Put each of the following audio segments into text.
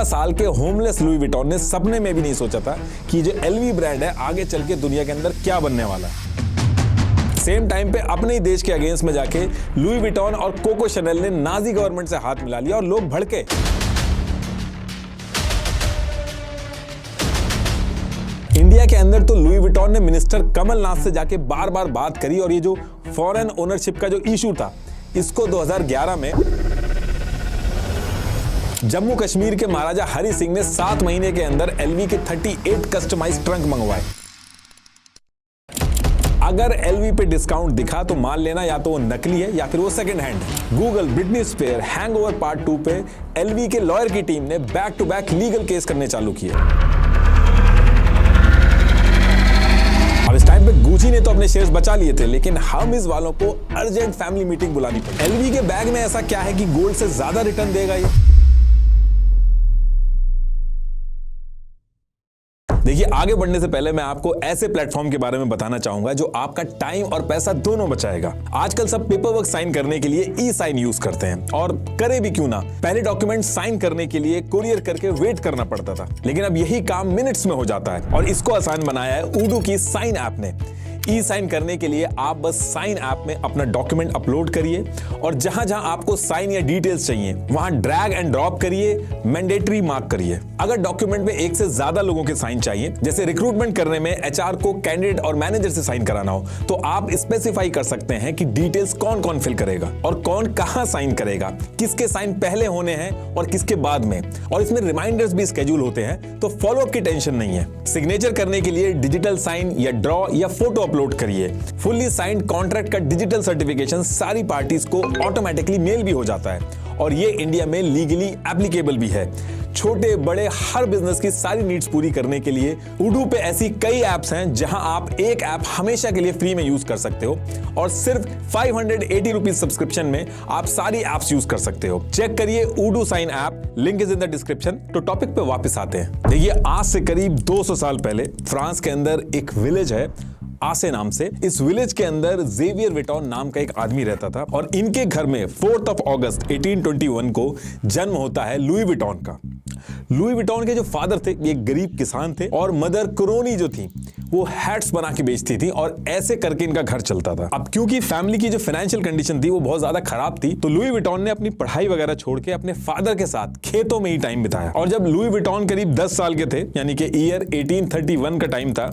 साल के homeless Louis Vuitton ने सपने में भी नहीं सोचा था कि जो एलवी ब्रांड है आगे चल के दुनिया के अंदर क्या बनने वाला है। सेम टाइम पे अपने ही देश के अगेंस्ट में जाके लुई विटॉन और कोको शनेल ने नाजी गवर्नमेंट से हाथ मिला लिया और लोग भड़के। इंडिया के अंदर तो लुई विटॉन ने मिनिस्टर कमलनाथ से जाके बार बार बात करी और ये जो फॉरेन ओनरशिप का जो इशू था इसको 2011 में जम्मू कश्मीर के महाराजा हरि सिंह ने 7 महीने के अंदर एलवी के 38 कस्टमाइज्ड ट्रंक मंगवाए। अगर एलवी पे डिस्काउंट दिखा तो मान लेना या तो वो नकली है या फिर वो सेकंड हैंड है। Google, Britney Spears, hangover part 2 पे एलवी के लॉयर की टीम ने back to back legal case करने चालू किए। अब इस टाइम पे गुची ने तो अपने शेयर्स बचा लिए थे, लेकिन हम इस वालों को अर्जेंट फैमिली मीटिंग बुलानी पड़ी। एलवी के बैग में ऐसा क्या है कि गोल्ड से ज्यादा रिटर्न देगा ये? देखिए, आगे बढ़ने से पहले मैं आपको ऐसे प्लेटफॉर्म के बारे में बताना चाहूंगा जो आपका टाइम और पैसा दोनों बचाएगा। आजकल सब पेपर वर्क साइन करने के लिए ई साइन यूज करते हैं, और करे भी क्यों ना। पहले डॉक्यूमेंट साइन करने के लिए कुरियर करके वेट करना पड़ता था, लेकिन अब यही काम मिनट्स में हो जाता है और इसको आसान बनाया है उडू की साइन ऐप ने। ई साइन करने के लिए आप बस साइन ऐप में अपना डॉक्यूमेंट अपलोड करिए और जहां जहां आपको साइन या डिटेल्स चाहिए वहां ड्रैग एंड ड्रॉप करिए, मैंडेटरी मार्क करिए। अगर डॉक्यूमेंट में एक से ज्यादा लोगों के साइन चाहिए, जैसे रिक्रूटमेंट करने में एचआर को कैंडिडेट और मैनेजर से साइन कराना हो, तो आप स्पेसिफाई कर सकते हैं कि डिटेल्स कौन कौन फिल करेगा और कौन कहां साइन करेगा, किसके साइन पहले होने हैं और किसके बाद में। और इसमें रिमाइंडर्स भी स्केड्यूल होते हैं, तो फॉलोअप की टेंशन नहीं है। सिग्नेचर करने के लिए डिजिटल साइन या ड्रॉ या फोटो अपलोड करिए। फुल्ली साइंड कॉन्ट्रैक्ट का डिजिटल सर्टिफिकेशन सारी पार्टीज को ऑटोमेटिकली मेल भी हो जाता है और ये इंडिया में लीगली एप्लीकेबल भी है। छोटे बड़े हर बिजनेस की सारी नीड्स पूरी करने के लिए उडू पे ऐसी कई ऐप्स हैं जहां आप एक ऐप हमेशा के लिए फ्री में यूज कर सकते हो और सिर्फ 580 रुपीज सब्सक्रिप्शन में आप सारी ऐप्स यूज कर सकते हो। चेक करिए उडू sign app, link is in the description. तो टॉपिक पे वापस आते हैं। देखिए, आज से करीब 200 साल पहले फ्रांस के अंदर एक विलेज है आसे नाम से। इस विलेज के अंदर जेवियर विटॉन नाम का एक आदमी रहता था और इनके घर में 4 अगस्त 1821 को जन्म होता है लुई विटॉन का। लुई विटॉन के जो फादर थे ये गरीब किसान थे और मदर क्रोनी जो थी वो हैट्स बना के बेचती थी और ऐसे करके इनका घर चलता था। अब क्योंकि फैमिली की जो फाइनेंशियल कंडीशन थी वो बहुत ज्यादा खराब थी, तो लुई विटॉन ने अपनी पढ़ाई वगैरह छोड़ के अपने फादर के साथ खेतों में ही टाइम बिताया। और जब लुई विटॉन करीब 10 साल के थे, यानी कि ईयर 1831 का टाइम था,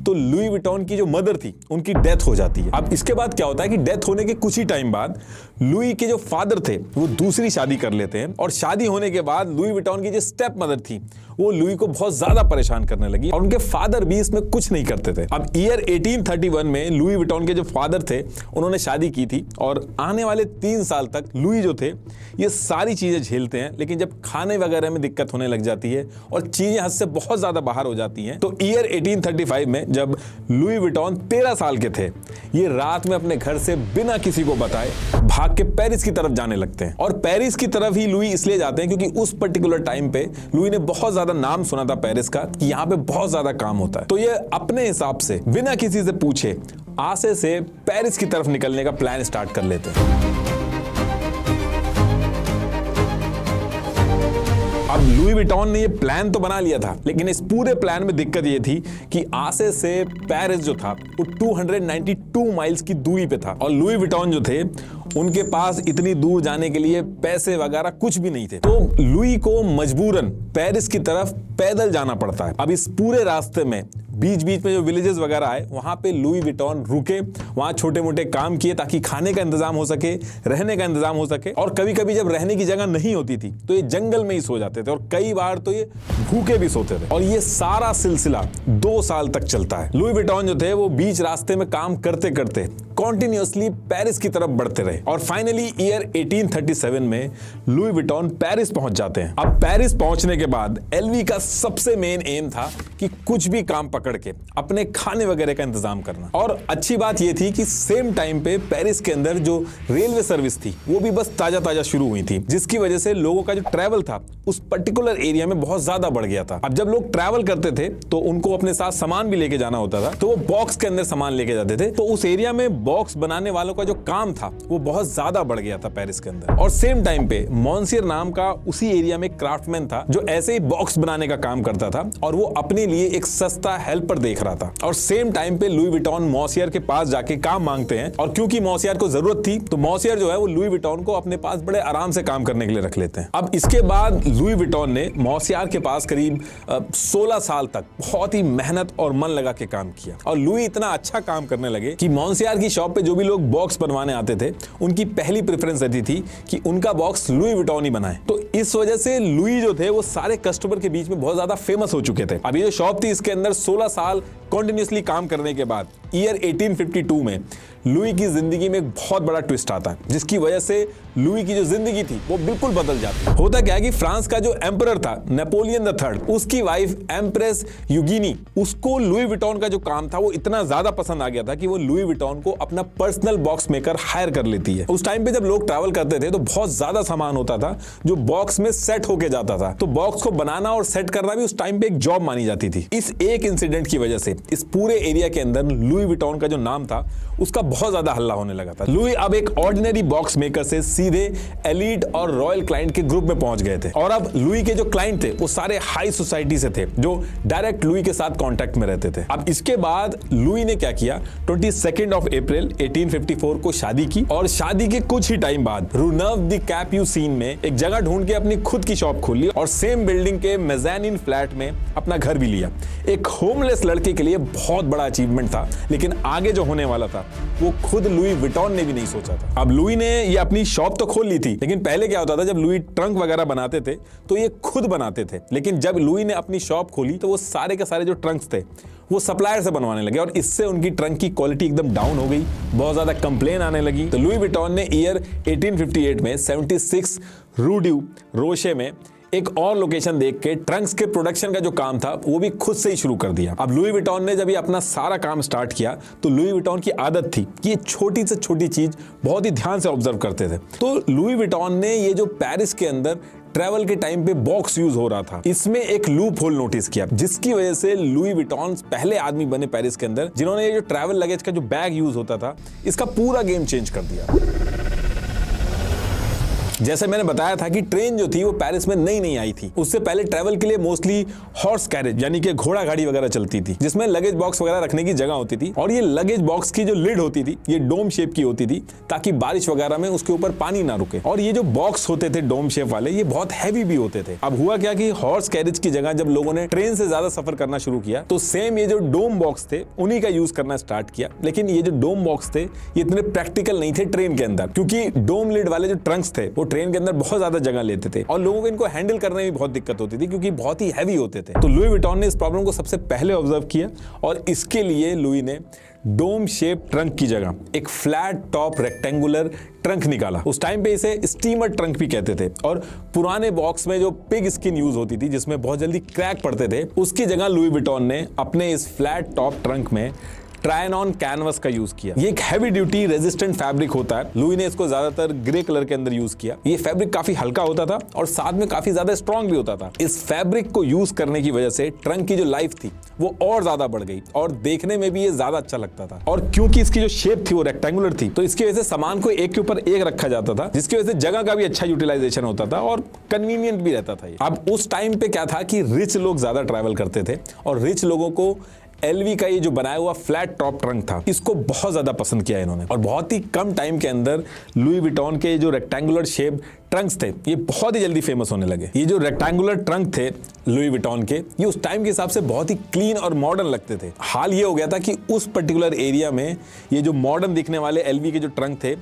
तो लुई विटॉन की जो मदर थी उनकी डेथ हो जाती है। अब इसके बाद क्या होता है कि डेथ होने के कुछ ही टाइम बाद लुई के जो फादर थे वो दूसरी शादी कर लेते हैं और शादी होने के बाद लुई विटॉन की जो स्टेप मदर थी वो लुई को बहुत ज्यादा परेशान करने लगी और उनके फादर भी इसमें कुछ नहीं करते थे। अब ईयर 1831 में लुई विटॉन के जो फादर थे उन्होंने शादी की थी और आने वाले 3 साल तक लुई जो थे ये सारी चीजें झेलते हैं, लेकिन जब खाने वगैरह में दिक्कत होने लग जाती है और चीजें हद से बहुत ज्यादा बाहर हो जाती हैं, तो ईयर 1835 में जब लुई विटॉन 13 साल के थे, ये रात में अपने घर से बिना किसी को बताए भाग के पेरिस की तरफ जाने लगते हैं। और पेरिस की तरफ ही लुई इसलिए जाते हैं क्योंकि उस पर्टिकुलर टाइम पे लुई ने बहुत ज्यादा नाम सुना था पेरिस का कि यहाँ पे बहुत ज्यादा काम होता है। तो ये अपने हिसाब से बिना किसी से पूछे आसे से पेरिस की तरफ निकलने का प्लान स्टार्ट कर लेते हैं। अब लुई विटॉन ने ये प्लान तो बना लिया था, लेकिन इस पूरे प्लान में दिक्कत ये थी कि आसे से पेरिस जो था वो 292 माइल्स की दूरी पे था और लुई विटॉन जो थे उनके पास इतनी दूर जाने के लिए पैसे वगैरह कुछ भी नहीं थे। तो लुई को मजबूरन पेरिस की तरफ पैदल जाना पड़ता है। अब इस पूरे रास्ते में बीच बीच में जो विलेजेस वगैरह आए वहां पे लुई विटॉन रुके, वहां छोटे मोटे काम किए ताकि खाने का इंतजाम हो सके, रहने का इंतजाम हो सके। और कभी कभी जब रहने की जगह नहीं होती थी तो ये जंगल में ही सो जाते थे और कई बार तो ये भूखे भी सोते थे। और ये सारा सिलसिला 2 साल तक चलता है। लुई विटॉन जो थे वो बीच रास्ते में काम करते करते कॉन्टिन्यूअसली पेरिस की तरफ बढ़ते रहे और फाइनली ईयर 1837 में लुई विटॉन पेरिस पहुंच जाते हैं। अब पेरिस पहुंचने के बाद एलवी का सबसे मेन एम था कि कुछ भी काम पकड़ के अपने खाने वगैरह का इंतजाम करना। और अच्छी बात यह थी कि सेम टाइम पे पेरिस के अंदर जो रेलवे सर्विस थी वो भी बस ताजा ताजा शुरू हुई थी, जिसकी वजह से लोगों का जो ट्रैवल था उस पर्टिकुलर एरिया में बहुत ज्यादा बढ़ गया था। अब जब लोग ट्रैवल करते थे तो उनको अपने साथ सामान भी लेके जाना होता था, तो वो बॉक्स के अंदर सामान लेके जाते थे। तो उस एरिया में बॉक्स बनाने वालों का जो काम था वो बहुत ज्यादा बढ़ गया था पेरिस के अंदर। और सेम टाइम पे मॉन्सियर नाम का उसी एरिया में क्राफ्टमैन था जो ऐसे ही बॉक्स बनाने का काम करता था और वो अपने लिए एक सस्ता हेल्पर देख रहा था। और सेम टाइम पे लुई विटॉन मॉसियर के पास जाके काम मांगते हैं और क्योंकि मॉसियर को जरूरत थी तो मॉसियर जो है वो लुई विटॉन को अपने पास बड़े आराम से काम करने के लिए रख लेते हैं। अब इसके बाद लुई विटॉन ने मॉसियर के पास करीब 16 साल तक बहुत ही मेहनत और मन लगा के काम किया और लुई इतना अच्छा काम करने लगे कि मॉन्सियर की शॉप पे जो भी लोग बॉक्स बनवाने आते थे उनकी पहली प्रेफरेंस रहती थी कि उनका बॉक्स लुई विटॉन ही बनाए। तो इस वजह से लुई जो थे वो सारे कस्टमर के बीच में बहुत ज्यादा फेमस हो चुके थे। अब ये जो शॉप थी इसके अंदर 16 साल कंटिन्यूअसली काम करने के बाद ईयर 1852 में लुई की जिंदगी में एक बहुत बड़ा ट्विस्ट आता है जिसकी वजह से लुई की जो जिंदगी थी वो बिल्कुल बदल जाती है। होता क्या है कि फ्रांस का जो एम्परर था नेपोलियन III, उसकी वाइफ एम्प्रेस यूगिनी, उसको लुई विटॉन का जो काम था वो इतना ज्यादा पसंद आ गया था कि वो लुई विटॉन को अपना पर्सनल बॉक्स मेकर हायर कर लेती है। उस टाइम पे जब लोग ट्रैवल करते थे तो बहुत ज्यादा सामान होता था जो बॉक्स में सेट होके जाता था, तो बॉक्स को बनाना और सेट करना भी उस टाइम पे एक जॉब मानी जाती थी। इस एक इंसिडेंट की वजह से इस पूरे एरिया के अंदर लुई विटॉन का जो नाम था उसका बहुत ज्यादा हल्ला होने लगा था। लुई अब एक ऑर्डिनरी बॉक्स मेकर से सीधे एलीट और रॉयल क्लाइंट के ग्रुप में पहुंच गए थे और अब लुई के जो क्लाइंट थे वो सारे हाई सोसाइटी से थे जो डायरेक्ट लुई के साथ कांटेक्ट में रहते थे। अब इसके बाद लुई ने क्या किया, 22 अप्रैल 1854 को शादी की और शादी के कुछ ही टाइम बाद रूनर्व द कैप्यू सीन में एक जगह ढूंढ के अपनी खुद की शॉप खोली और सेम बिल्डिंग के मेज़ानिन फ्लैट में अपना घर भी लिया। एक होमलेस लड़के के लिए बहुत बड़ा अचीवमेंट था, लेकिन आगे जो होने वाला था वो खुद लुई विटॉन ने भी नहीं सोचा था। अब लुई ने ये अपनी शॉप तो खोल ली थी, लेकिन पहले क्या होता था जब लुई ट्रंक वगैरह बनाते थे तो ये खुद बनाते थे, लेकिन जब लुई ने अपनी शॉप खोली तो वो सारे के सारे जो ट्रंक्स थे वो सप्लायर से बनवाने लगे और इससे उनकी ट्रंक की क्वालिटी एकदम डाउन हो गई, बहुत ज्यादा कंप्लेन आने लगी। तो लुई विटॉन ने ईयर 1858 में 76 रू ड्यू रोशे में एक और लोकेशन देख के ट्रंक्स के प्रोडक्शन का जो काम था वो भी खुद से ही शुरू कर दिया। अब लुई विटॉन ने जब ये अपना सारा काम स्टार्ट किया तो लुई विटॉन की आदत थी कि ये छोटी से छोटी चीज बहुत ही ध्यान से ऑब्जर्व करते थे। तो लुई विटॉन ने ये जो पेरिस के अंदर ट्रैवल के टाइम पे बॉक्स यूज हो रहा था इसमें एक लूप होल नोटिस किया, जिसकी वजह से लुई विटॉन पहले आदमी बने पेरिस के अंदर जिन्होंने ये जो ट्रैवल लगेज का जो बैग यूज होता था इसका पूरा गेम चेंज कर दिया। जैसे मैंने बताया था कि ट्रेन जो थी वो पेरिस में नई आई थी, उससे पहले ट्रैवल के लिए मोस्टली हॉर्स कैरेज यानी कि घोड़ा गाड़ी वगैरह चलती थी जिसमें लगेज बॉक्स वगैरह रखने की जगह होती थी और ये लगेज बॉक्स की जो लिड होती थी ये डोम शेप की होती थी ताकि बारिश वगैरह में उसके ऊपर पानी ना रुके। और ये जो बॉक्स होते थे डोम शेप वाले ये बहुत हैवी भी होते थे। अब हुआ क्या कि हॉर्स कैरेज की जगह जब लोगों ने ट्रेन से ज्यादा सफर करना शुरू किया तो सेम ये जो डोम बॉक्स थे उन्हीं का यूज करना स्टार्ट किया, लेकिन ये जो डोम बॉक्स थे ये इतने प्रैक्टिकल नहीं थे ट्रेन के अंदर, क्योंकि डोम लिड वाले जो ट्रंक्स थे वो ट्रेन के अंदर बहुत ज्यादा जगह लेते थे और लोगों को इनको हैंडल करने में बहुत दिक्कत होती थी क्योंकि बहुत ही हैवी होते थे। तो लुई विटॉन ने इस प्रॉब्लम को सबसे पहले ऑब्जर्व किया और इसके लिए लुई ने डोम शेप ट्रंक की जगह एक फ्लैट टॉप रेक्टेंगुलर ट्रंक निकाला। उस टाइम पे इसे स्टीमर ट्रंक भी कहते थे और पुराने बॉक्स में जो पिग स्किन यूज होती थी जिसमें बहुत जल्दी क्रैक पड़ते थे उसकी जगह लुई विटॉन ने अपने इस फ्लैट टॉप ट्रंक में ट्रायन कैनवस का यूज किया। ये एक हैवी ड्यूटी रेजिस्टेंट फैब्रिक होता है। लुई ने इसको ज्यादातर ग्रे कलर के अंदर यूज किया। ये फैब्रिक काफी हल्का होता था और साथ में काफी ज्यादा स्ट्रॉन्ग भी होता था। इस फैब्रिक को यूज करने की वजह से ट्रंक की जो लाइफ थी वो और ज्यादा बढ़ गई और देखने में भी ये ज्यादा अच्छा लगता था। और क्योंकि इसकी जो शेप थी वो रेक्टेंगुलर थी तो इसकी वजह से सामान को एक के ऊपर एक रखा जाता था, जिसकी वजह से जगह का भी अच्छा यूटिलाइजेशन होता था और कन्वीनियंट भी रहता था। अब उस टाइम पे क्या था कि रिच लोग ज्यादा ट्रैवल करते थे और रिच लोगों को एलवी का ये जो बनाया हुआ फ्लैट टॉप ट्रंक था इसको बहुत ज्यादा पसंद किया इन्होंने और बहुत ही कम टाइम के अंदर लुई विटॉन के जो रेक्टेंगुलर शेप ट्रंक्स थे ये बहुत ही जल्दी फेमस होने लगे। ये जो रेक्टेंगुलर ट्रंक थे लुई विटॉन के ये उस टाइम के हिसाब से बहुत ही क्लीन और मॉडर्न लगते थे। हाल ये हो गया था कि उस पर्टिकुलर एरिया में ये जो मॉडर्न दिखने वाले एलवी के जो ट्रंक थे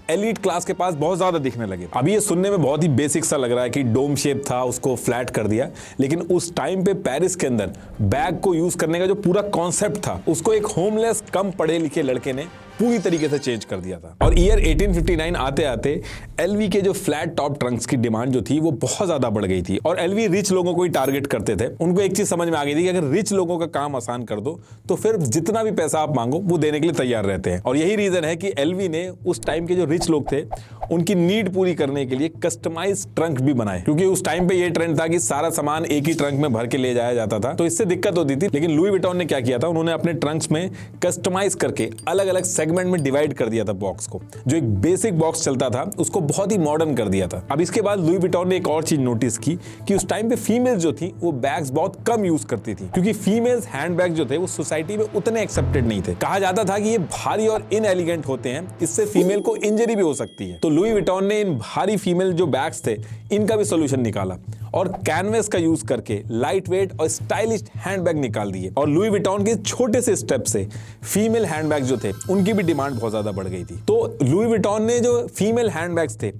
एलीट क्लास के पास बहुत ज्यादा दिखने लगे। अभी ये सुनने में बहुत ही बेसिक सा लग रहा है कि डोम शेप था उसको फ्लैट कर दिया, लेकिन उस टाइम पे पेरिस के अंदर बैग को यूज करने का जो पूरा कॉन्सेप्ट था उसको एक होमलेस कम पढ़े लिखे लड़के ने पूरी तरीके से चेंज कर दिया था। और ईयर 1859 आते आते एलवी के जो फ्लैट टॉप ट्रंक्स की डिमांड जो थी वो बहुत ज्यादा बढ़ गई थी और एलवी रिच लोगों को ही टारगेट करते थे। उनको एक चीज समझ में आ गई थी कि अगर रिच लोगों का काम आसान कर दो तो फिर जितना भी पैसा आप मांगो वो देने के लिए तैयार रहते हैं। और यही रीजन है कि एलवी ने उस टाइम के जो रिच लोग थे उनकी नीड पूरी करने के लिए कस्टमाइज ट्रंक भी बनाए, क्योंकि उस टाइम पे ये ट्रेंड था कि सारा सामान एक ही ट्रंक में भर के ले जाया जाता था, तो इससे दिक्कत होती थी। लेकिन लुई विटॉन ने क्या किया था, उन्होंने अपने ट्रंक्स में कस्टमाइज करके अलग अलग सेगमेंट में डिवाइड कर दिया था बॉक्स को। जो एक बेसिक बॉक्स चलता था उसको बहुत ही मॉडर्न कर दिया था। अब इसके बाद लुई विटॉन ने एक और चीज नोटिस की कि उस टाइम पे फीमेल्स जो थी वो बैग्स बहुत कम यूज करती थी, क्योंकि फीमेल्स हैंडबैग जो थे वो सोसाइटी में उतने एक्सेप्टेड नहीं थे। कहा जाता था कि ये भारी और इनएलिगेंट होते हैं, इससे फीमेल को इंजरी भी हो सकती है। तो लुई विटॉन ने इन भारी फीमेल जो बैग्स थे इनका भी सोल्यूशन निकाला और कैनवस का यूज करके लाइट वेट और स्टाइलिश हैंडबैग निकाल दिए। और लुई विटॉन के छोटे से स्टेप से फीमेल हैंडबैग जो थे उनकी भी डिमांड बहुत ज्यादा बढ़ गई थी। तो लुई विटॉन ने जो फीमेल हैंडबैग्स थे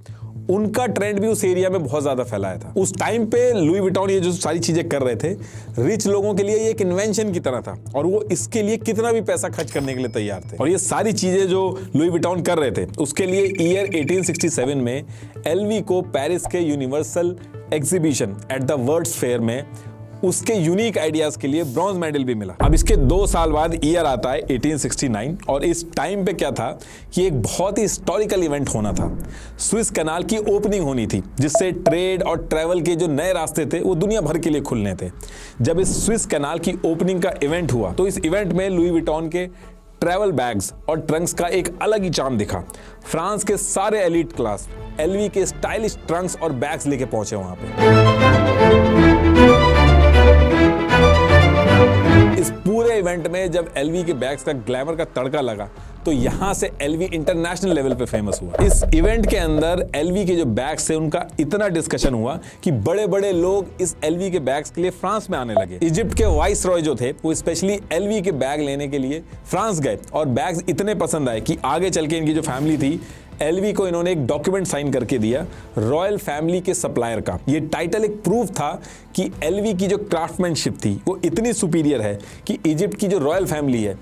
उनका ट्रेंड भी उस एरिया में बहुत ज्यादा फैलाया था। उस टाइम पे लुई विटॉन ये जो सारी चीजें कर रहे थे, रिच लोगों के लिए ये एक इन्वेंशन की तरह था और वो इसके लिए कितना भी पैसा खर्च करने के लिए तैयार थे। और ये सारी चीजें जो लुई विटॉन कर रहे थे उसके लिए ईयर 1867 में एलवी को पेरिस के universal exhibition at the world's fair में उसके यूनिक आइडियाज के लिए ब्रॉन्ज मेडल भी मिला। अब इसके 2 साल बाद ईयर आता है 1869 और इस टाइम पे क्या था कि एक बहुत ही हिस्टोरिकल इवेंट होना था। स्विस कैनाल की ओपनिंग होनी थी, जिससे ट्रेड और ट्रैवल के जो नए रास्ते थे वो दुनिया भर के लिए खुलने थे। जब इस स्विस कैनाल की ओपनिंग का इवेंट हुआ तो इस इवेंट में लुई विटॉन के ट्रैवल बैग्स और ट्रंक्स का एक अलग ही चार्म दिखा। फ्रांस के सारे एलीट क्लास एलवी के स्टाइलिश ट्रंक्स और बैग्स लेके पहुंचे वहां पे। इस पूरे इवेंट में जब एलवी के बैग्स का ग्लैमर का तड़का लगा तो यहां से एलवी इंटरनेशनल लेवल पे फेमस हुआ। इस इवेंट के अंदर एलवी के जो बैग्स थे उनका इतना डिस्कशन हुआ कि बड़े बड़े लोग इस एलवी के बैग्स के लिए फ्रांस में आने लगे। इजिप्ट के वाइस रॉय जो थे वो स्पेशली एलवी के बैग लेने के लिए फ्रांस गए और बैग्स इतने पसंद आए कि आगे चल के इनकी जो फैमिली थी एलवी को इन्होंने एक डॉक्यूमेंट साइन करके दिया रॉयल फैमिली के सप्लायर का। ये टाइटल एक प्रूफ था कि एलवी की जो क्राफ्टमैनशिप थी वो इतनी सुपीरियर है कि इजिप्ट की जो रॉयल फैमिली है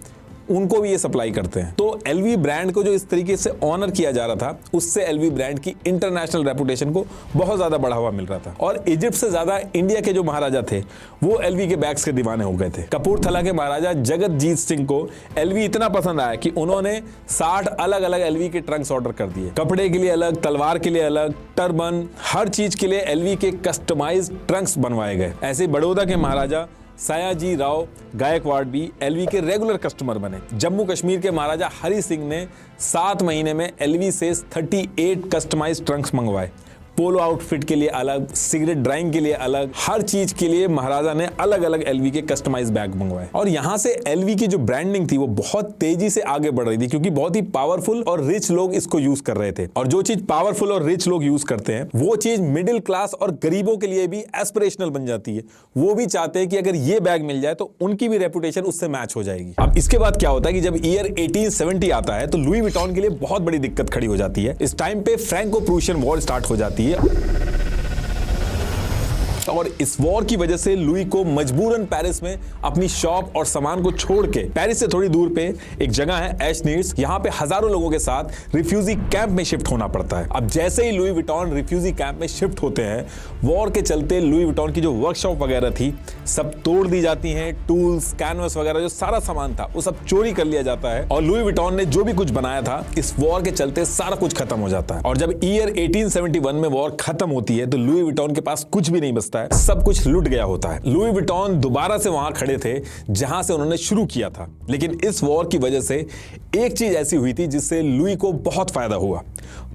उनको भी ये सप्लाई करते हैं। तो एलवी ब्रांड को जो इस तरीके से ऑनर किया जा रहा था उससे एलवी ब्रांड की इंटरनेशनल रेपुटेशन को बहुत ज्यादा बढ़ावा मिल रहा था। और इजिप्ट से ज्यादा इंडिया के जो महाराजा थे वो एलवी के बैग्स के दीवाने हो गए थे। कपूरथला के महाराजा जगतजीत सिंह को एलवी इतना पसंद आया कि उन्होंने 60 अलग अलग एलवी के ट्रंक्स ऑर्डर कर दिए। कपड़े के लिए अलग, तलवार के लिए अलग, टर्बन, हर चीज के लिए एलवी के कस्टमाइज्ड ट्रंक्स बनवाए गए। ऐसे बड़ौदा के महाराजा सयाजी राव गायकवाड़ भी एलवी के रेगुलर कस्टमर बने। जम्मू कश्मीर के महाराजा हरि सिंह ने 7 महीने में एलवी से 38 कस्टमाइज्ड ट्रंक्स मंगवाए। पोलो आउटफिट के लिए अलग, सिगरेट ड्राइंग के लिए अलग, हर चीज के लिए महाराजा ने अलग अलग एलवी के कस्टमाइज बैग मंगवाए। और यहां से एलवी की जो ब्रांडिंग थी वो बहुत तेजी से आगे बढ़ रही थी, क्योंकि बहुत ही पावरफुल और रिच लोग इसको यूज कर रहे थे। और जो चीज पावरफुल और रिच लोग यूज करते हैं वो चीज मिडिल क्लास और गरीबों के लिए भी एस्पिरेशनल बन जाती है। वो भी चाहते हैं कि अगर ये बैग मिल जाए तो उनकी भी रेपुटेशन उससे मैच हो जाएगी। अब इसके बाद क्या होता है कि जब ईयर 1870 आता है तो लुई विटॉन के लिए बहुत बड़ी दिक्कत खड़ी हो जाती है। इस टाइम पे फ्रैंको प्रूशियन वॉर स्टार्ट हो जाती है और इस वॉर की वजह से लुई को मजबूरन पेरिस में अपनी शॉप और सामान को छोड़ के पेरिस से थोड़ी दूर पे एक जगह है एशनीड्स, यहाँ पे हजारों लोगों के साथ रिफ्यूजी कैंप में शिफ्ट होना पड़ता है। अब जैसे ही लुई विटॉन रिफ्यूजी कैंप में शिफ्ट होते हैं, वॉर के चलते लुई विटॉन की जो वर्कशॉप वगैरह थी सब तोड़ दी जाती हैं। टूल्स, कैनवस वगैरह जो सारा सामान था वो सब चोरी कर लिया जाता है और लुई विटॉन ने जो भी कुछ बनाया था इस वॉर के चलते सारा कुछ खत्म हो जाता है। और जब ईयर 1871 में वॉर खत्म होती है तो लुई विटॉन के पास कुछ भी नहीं बचता है, सब कुछ लूट गया होता है। लुई विटॉन दोबारा से वहां खड़े थे जहां से उन्होंने शुरू किया था। लेकिन इस वॉर की वजह से एक चीज ऐसी हुई थी जिससे लुई को बहुत फायदा हुआ।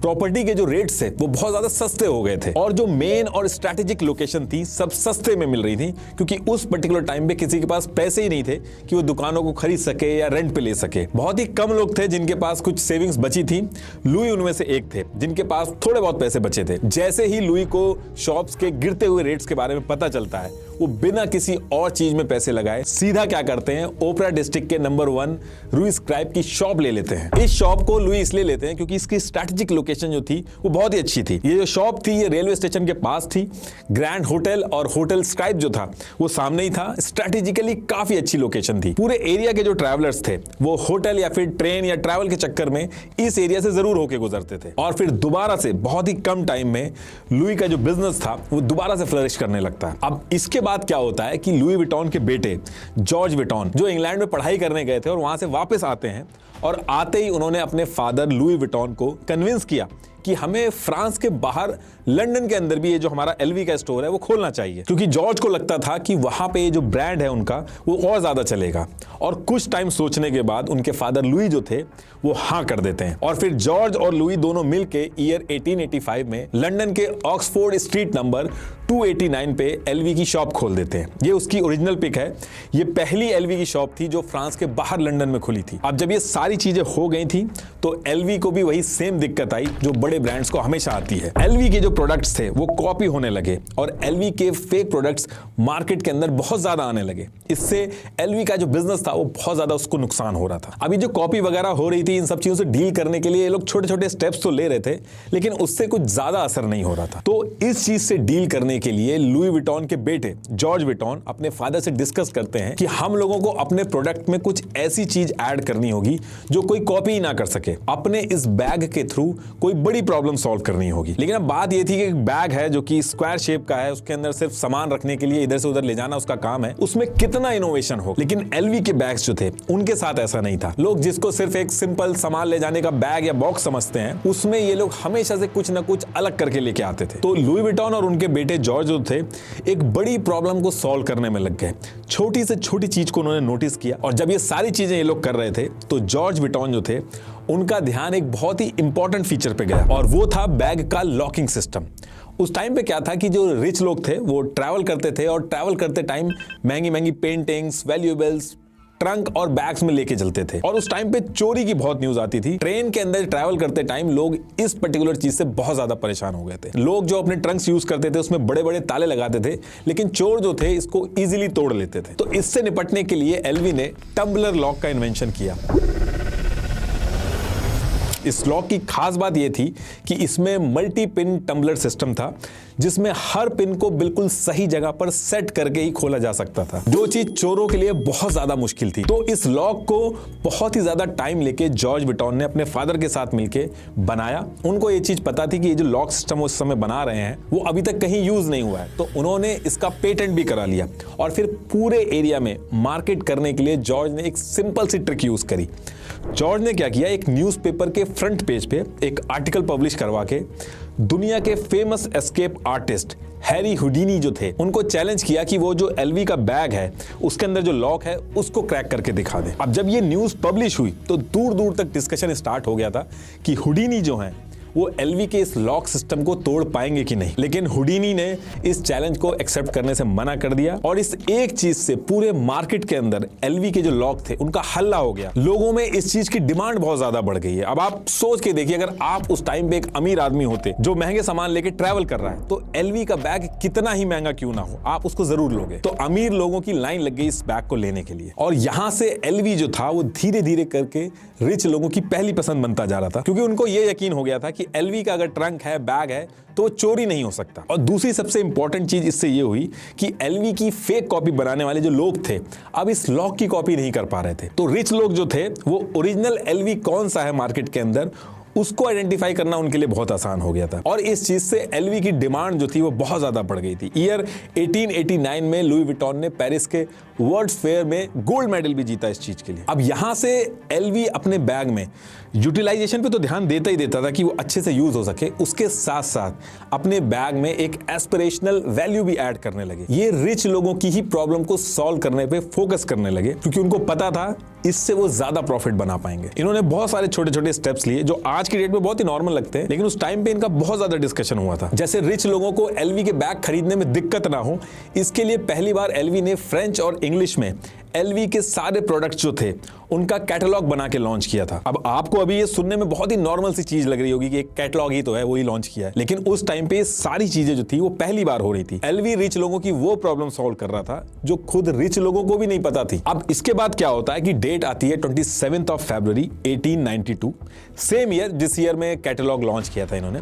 प्रॉपर्टी के जो रेट्स थे वो बहुत ज्यादा सस्ते हो गए थे और जो मेन और स्ट्रैटेजिक लोकेशन थी सब सस्ते में मिल रही थी, क्योंकि उस पर्टिकुलर टाइम पे किसी के पास पैसे ही नहीं थे कि वो दुकानों को खरीद सके या रेंट पे ले सके। बहुत ही कम लोग थे जिनके पास कुछ सेविंग्स बची थी। लुई उनमें से एक थे जिनके पास थोड़े बहुत पैसे बचे थे। जैसे ही लुई को शॉप्स के गिरते हुए रेट्स के बारे में पता चलता है, वो बिना किसी और चीज में पैसे लगाए सीधा क्या करते हैं, ओपरा डिस्ट्रिक्ट के नंबर 1 रूई स्क्राइब की शॉप ले लेते हैं। इस शॉप को लुई इसलिए लेते हैं क्योंकि इसकी स्ट्रैटेजिक लोकेशन जो थी वो बहुत ही अच्छी थी। ये जो शॉप थी ये रेलवे स्टेशन के पास थी। ग्रैंड होटल और होटल स्क्राइब जो था वो सामने ही था। स्ट्रैटेजिकली काफी अच्छी लोकेशन थी। पूरे एरिया के जो ट्रैवलर्स थे वो होटल या फिर ट्रेन या ट्रैवल के चक्कर में इस एरिया से जरूर होके गुजरते थे और फिर दोबारा से बहुत ही कम टाइम में लुई का जो बिजनेस था वो दोबारा से फ्लरिश करने लगता है। अब इसके बाद क्या होता है कि लुई विटॉन के बेटे जॉर्ज विटॉन जो इंग्लैंड में पढ़ाई करने गए थे और वहां से वापस आते हैं और आते ही उन्होंने अपने फादर लुई विटॉन को कन्विंस किया कि हमें फ्रांस के बाहर लंदन के अंदर भी ये जो हमारा एलवी का स्टोर है वो खोलना चाहिए, क्योंकि जॉर्ज को लगता था कि वहां पे ये जो ब्रांड है उनका वो और ज्यादा चलेगा। और कुछ टाइम सोचने के बाद उनके फादर लुई जो थे वो हाँ कर देते हैं और फिर जॉर्ज और लुई दोनों मिलके ईयर 1885 में लंदन के ऑक्सफोर्ड स्ट्रीट नंबर 289 पे एलवी की शॉप खोल देते हैं। ये उसकी ओरिजिनल पिक है। ये पहली एलवी की शॉप थी जो फ्रांस के बाहर लंदन में खुली थी। अब जब ये सारी चीजें हो गई थी तो एलवी को भी वही सेम दिक्कत आई जो बड़े ब्रांड्स को हमेशा आती है। एलवी के जो प्रोडक्ट्स थे वो कॉपी होने लगे और एलवी के फेक प्रोडक्ट्स मार्केट के अंदर बहुत ज्यादा आने लगे। इससे एलवी का जो बिजनेस था वो बहुत ज्यादा उसको नुकसान हो रहा था। अभी जो कॉपी वगैरह हो रही थी, इन सब चीजों से डील करने के लिए ये लोग छोटे छोटे स्टेप्स तो ले रहे थे, लेकिन उससे कुछ ज्यादा असर नहीं हो रहा था। तो इस चीज से डील करने के लिए लुई विटॉन के बेटे जॉर्ज विटॉन अपने फादर से डिस्कस करते हैं कि हम लोगों को अपने प्रोडक्ट में कुछ ऐसी चीज ऐड करनी होगी जो कोई कॉपी ही ना कर सके। अपने इस बैग के थ्रू कोई बड़ी प्रॉब्लम सॉल्व करनी होगी। लेकिन अब बात यह थी कि एक बैग है जो कि स्क्वायर शेप का है, उसके अंदर सिर्फ सामान रखने के लिए इधर से उधर ले जाना उसका काम है, उसमें कितना इनोवेशन हो। लेकिन एलवी के बैग्स जो थे उनके साथ ऐसा नहीं था। लोग जिसको सिर्फ एक सिंपल सामान ले जाने का बैग या बॉक्स समझते हैं, उसमें ये लोग हमेशा से कुछ ना कुछ अलग करके लेके आते थे। तो लुई विटॉन और उनके बेटे जॉर्ज जो थे एक बड़ी प्रॉब्लम को सॉल्व करने में लग गए। छोटी से छोटी चीज को उन्होंने नोटिस किया और जब ये सारी चीजें ये लोग कर रहे थे तो जॉर्ज विटॉन जो थे उनका ध्यान एक बहुत ही इंपॉर्टेंट फीचर पे गया और वो था बैग का लॉकिंग सिस्टम। उस टाइम पे क्या था कि जो रिच लोग थे वो ट्रैवल करते थे और ट्रैवल करते टाइम महंगी महंगी पेंटिंग्स, वैल्यूएबल्स ट्रंक और बैग्स में लेके चलते थे और उस टाइम पे चोरी की बहुत न्यूज आती थी। ट्रेन के अंदर ट्रैवल करते टाइम लोग इस पर्टिकुलर चीज से बहुत ज्यादा परेशान हो गए थे। लोग जो अपने ट्रंक्स यूज करते थे उसमें बड़े बड़े ताले लगाते थे, लेकिन चोर जो थे इसको इजीली तोड़ लेते थे। तो इससे निपटने के लिए एलवी ने टम्बलर लॉक का इन्वेंशन किया। इस लॉक की खास बात यह थी कि इसमें मल्टी पिन टम्बलर सिस्टम था जिसमें हर पिन को बिल्कुल सही जगह पर सेट करके ही खोला जा सकता था, जो चीज चोरों के लिए बहुत ज्यादा मुश्किल थी। तो इस लॉक को बहुत ही ज्यादा टाइम लेके जॉर्ज विटॉन ने अपने फादर के साथ मिलके बनाया। उनको ये चीज पता थी कि ये जो लॉक सिस्टम वो इस समय बना रहे हैं वो अभी तक कहीं यूज नहीं हुआ है, तो उन्होंने इसका पेटेंट भी करा लिया और फिर पूरे एरिया में मार्केट करने के लिए जॉर्ज ने एक सिंपल सी ट्रिक यूज करी। जॉर्ज ने क्या किया, एक न्यूज़पेपर के फ्रंट पेज पे एक आर्टिकल पब्लिश करवा के दुनिया के famous escape artist Harry Houdini जो थे उनको चैलेंज किया कि वो जो एलवी का बैग है उसके अंदर जो लॉक है उसको क्रैक करके दिखा दे। अब जब ये न्यूज़ पब्लिश हुई तो दूर दूर तक डिस्कशन स्टार्ट हो गया था कि हुडीनी जो है वो एलवी के इस लॉक सिस्टम को तोड़ पाएंगे कि नहीं। लेकिन हुडीनी ने इस चैलेंज को एक्सेप्ट करने से मना कर दिया और इस एक चीज से पूरे मार्केट के अंदर एलवी के जो लॉक थे उनका हल्ला हो गया। लोगों में इस चीज की डिमांड बहुत ज्यादा बढ़ गई है। अब आप सोच के देखिए, अगर आप उस टाइम पे एक अमीर आदमी होते जो महंगे सामान लेके ट्रैवल कर रहा है तो एलवी का बैग कितना ही महंगा क्यों ना हो आप उसको जरूर लोगे। तो अमीर लोगों की लाइन लग गई इस बैग को लेने के लिए और यहां से एलवी जो था वो धीरे धीरे करके रिच लोगों की पहली पसंद बनता जा रहा था, क्योंकि उनको ये यकीन हो गया था कि एलवी का अगर ट्रंक है, बैग है तो वो चोरी नहीं हो सकता। और दूसरी सबसे इंपॉर्टेंट चीज इससे ये हुई कि एलवी की फेक कॉपी बनाने वाले जो लोग थे अब इस लॉक की कॉपी नहीं कर पा रहे थे। तो रिच लोग जो थे वो ओरिजिनल एलवी कौन सा है मार्केट के अंदर उसको आइडेंटिफाई करना उनके लिए बहुत आसान हो गया था और इस चीज से एलवी की डिमांड जो थी वो बहुत ज्यादा बढ़ गई थी। ईयर 1889 में लुई विटॉन ने पेरिस के वर्ल्ड्स फेयर में गोल्ड मेडल भी जीता इस चीज के लिए। अब यहां से एलवी अपने बैग में यूटिलाइजेशन पे तो ध्यान देता ही देता था कि वो अच्छे से यूज हो सके, उसके साथ साथ अपने बैग में एक एस्पिरेशनल वैल्यू भी ऐड करने लगे। ये रिच लोगों की ही प्रॉब्लम को सॉल्व करने पे फोकस करने लगे क्योंकि उनको पता था इससे वो ज्यादा प्रॉफिट बना पाएंगे। इन्होंने बहुत सारे छोटे छोटे स्टेप्स लिए जो आज की डेट में बहुत ही नॉर्मल लगते हैं, लेकिन उस टाइम पे इनका बहुत ज्यादा डिस्कशन हुआ था। जैसे रिच लोगों को एलवी के बैग खरीदने में दिक्कत ना हो, इसके लिए पहली बार एलवी ने फ्रेंच और इंग्लिश में एलवी के सारे प्रोडक्ट्स जो थे उनका कैटलॉग बना के लॉन्च किया था। अब आपको अभी ये सुनने में बहुत ही नॉर्मल सी चीज लग रही होगी कि एक कैटलॉग ही तो है, वो ही लॉन्च किया है, लेकिन उस टाइम पे सारी चीजें जो थी वो पहली बार हो रही थी। एलवी रिच लोगों की वो प्रॉब्लम सॉल्व कर रहा था जो खुद रिच लोगों को भी नहीं पता थी। अब इसके बाद क्या होता है कि डेट आती है 27 फरवरी 1892, सेम ईयर जिस ईयर में कैटलॉग लॉन्च किया था इन्होंने।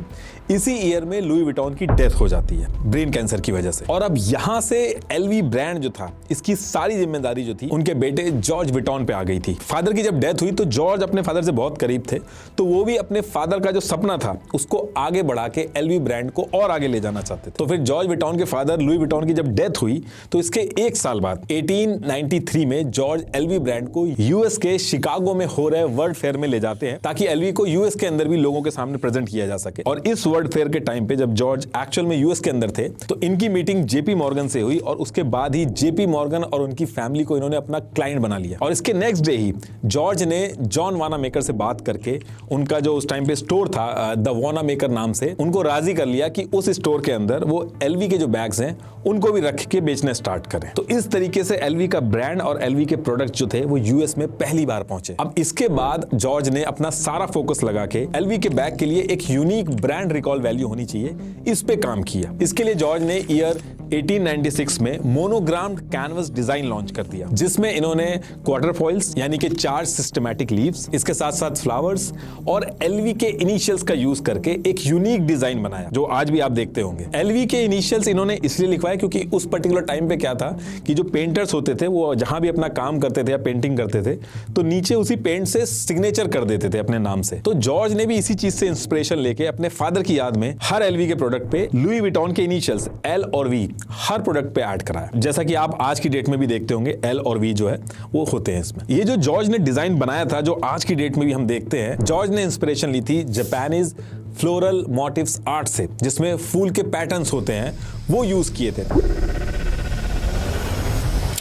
इसी ईयर में लुई विटॉन की डेथ हो जाती है ब्रेन कैंसर की वजह से। और अब यहां से एलवी ब्रांड जो था इसकी सारी जिम्मेदारी जो थी उनके बेटे जॉर्ज विटॉन पे आ गई थी। फादर की जब डेथ हुई तो जॉर्ज अपने फादर से बहुत करीब थे, तो वो भी अपने फादर का जो सपना था उसको आगे बढ़ा के एलवी ब्रांड को और आगे ले जाना चाहते थे। तो फिर जॉर्ज विटॉन के फादर लुई विटॉन की जब डेथ हुई तो इसके एक साल बाद 1893 में जॉर्ज एलवी ब्रांड को यूएस के शिकागो में हो रहे वर्ल्ड फेयर में ले जाते हैं ताकि एलवी को यूएस के अंदर भी लोगों के सामने प्रेजेंट किया जा सके। और इस वर्ल्ड फेयर के टाइम पे जब जॉर्ज एक्चुअल में यूएस के अंदर थे तो इनकी मीटिंग जेपी मॉर्गन से हुई और उसके बाद ही जेपी मॉर्गन और उनकी फैमिली को इन्होंने अपना क्लाइंट बना लिया। और इसके नेक्स्ट डे ही जॉर्ज ने जॉन वानामेकर से बात करके उनका जो उस टाइम पे स्टोर था द वानामेकर नाम से, उनको राजी कर लिया कि उस स्टोर के अंदर वो एलवी के जो बैग्स हैं उनको भी रख के बेचने स्टार्ट करें। तो इस तरीके से एलवी का ब्रांड और एलवी के प्रोडक्ट जो थे वो यूएस में पहली बार पहुंचे। अब इसके बाद जॉर्ज ने अपना सारा फोकस लगा के एलवी के बैग के लिए एक यूनिक ब्रांड रिकॉल वैल्यू होनी चाहिए, इस पे काम किया। इसके लिए जॉर्ज ने ईयर 1896 में मोनोग्राम कैनवस डिजाइन लॉन्च कर दिया, जिसमें इन्होंने क्वार्टर फॉइल्स यानी कि 4 सिस्टमैटिक लीव्स, इसके साथ साथ फ्लावर्स और एलवी के इनिशियल्स का यूज करके एक यूनिक डिजाइन बनाया जो आज भी आप देखते होंगे। एलवी के इनिशियल्स इन्होंने इसलिए लिखवाए क्योंकि उस पर्टिकुलर टाइम पे क्या था कि जो पेंटर्स होते थे वो जहां भी अपना काम करते थे या पेंटिंग करते थे तो नीचे उसी पेंट से सिग्नेचर कर देते थे अपने नाम से। तो जॉर्ज ने भी इसी चीज से इंस्पिरेशन लेके अपने फादर की याद में हर एलवी के प्रोडक्ट पे लुई विटॉन के इनिशियल्स एल और वी हर प्रोडक्ट पे ऐड कराया, जैसा कि आप आज की डेट में भी देखते होंगे एल और वी जो है वो होते हैं इसमें। ये जो जॉर्ज ने डिजाइन बनाया था जो आज की डेट में भी हम देखते हैं, जॉर्ज ने इंस्पिरेशन ली थी जापानीज फ्लोरल मोटिव्स आर्ट से, जिसमें फूल के पैटर्न्स होते हैं वो यूज किए थे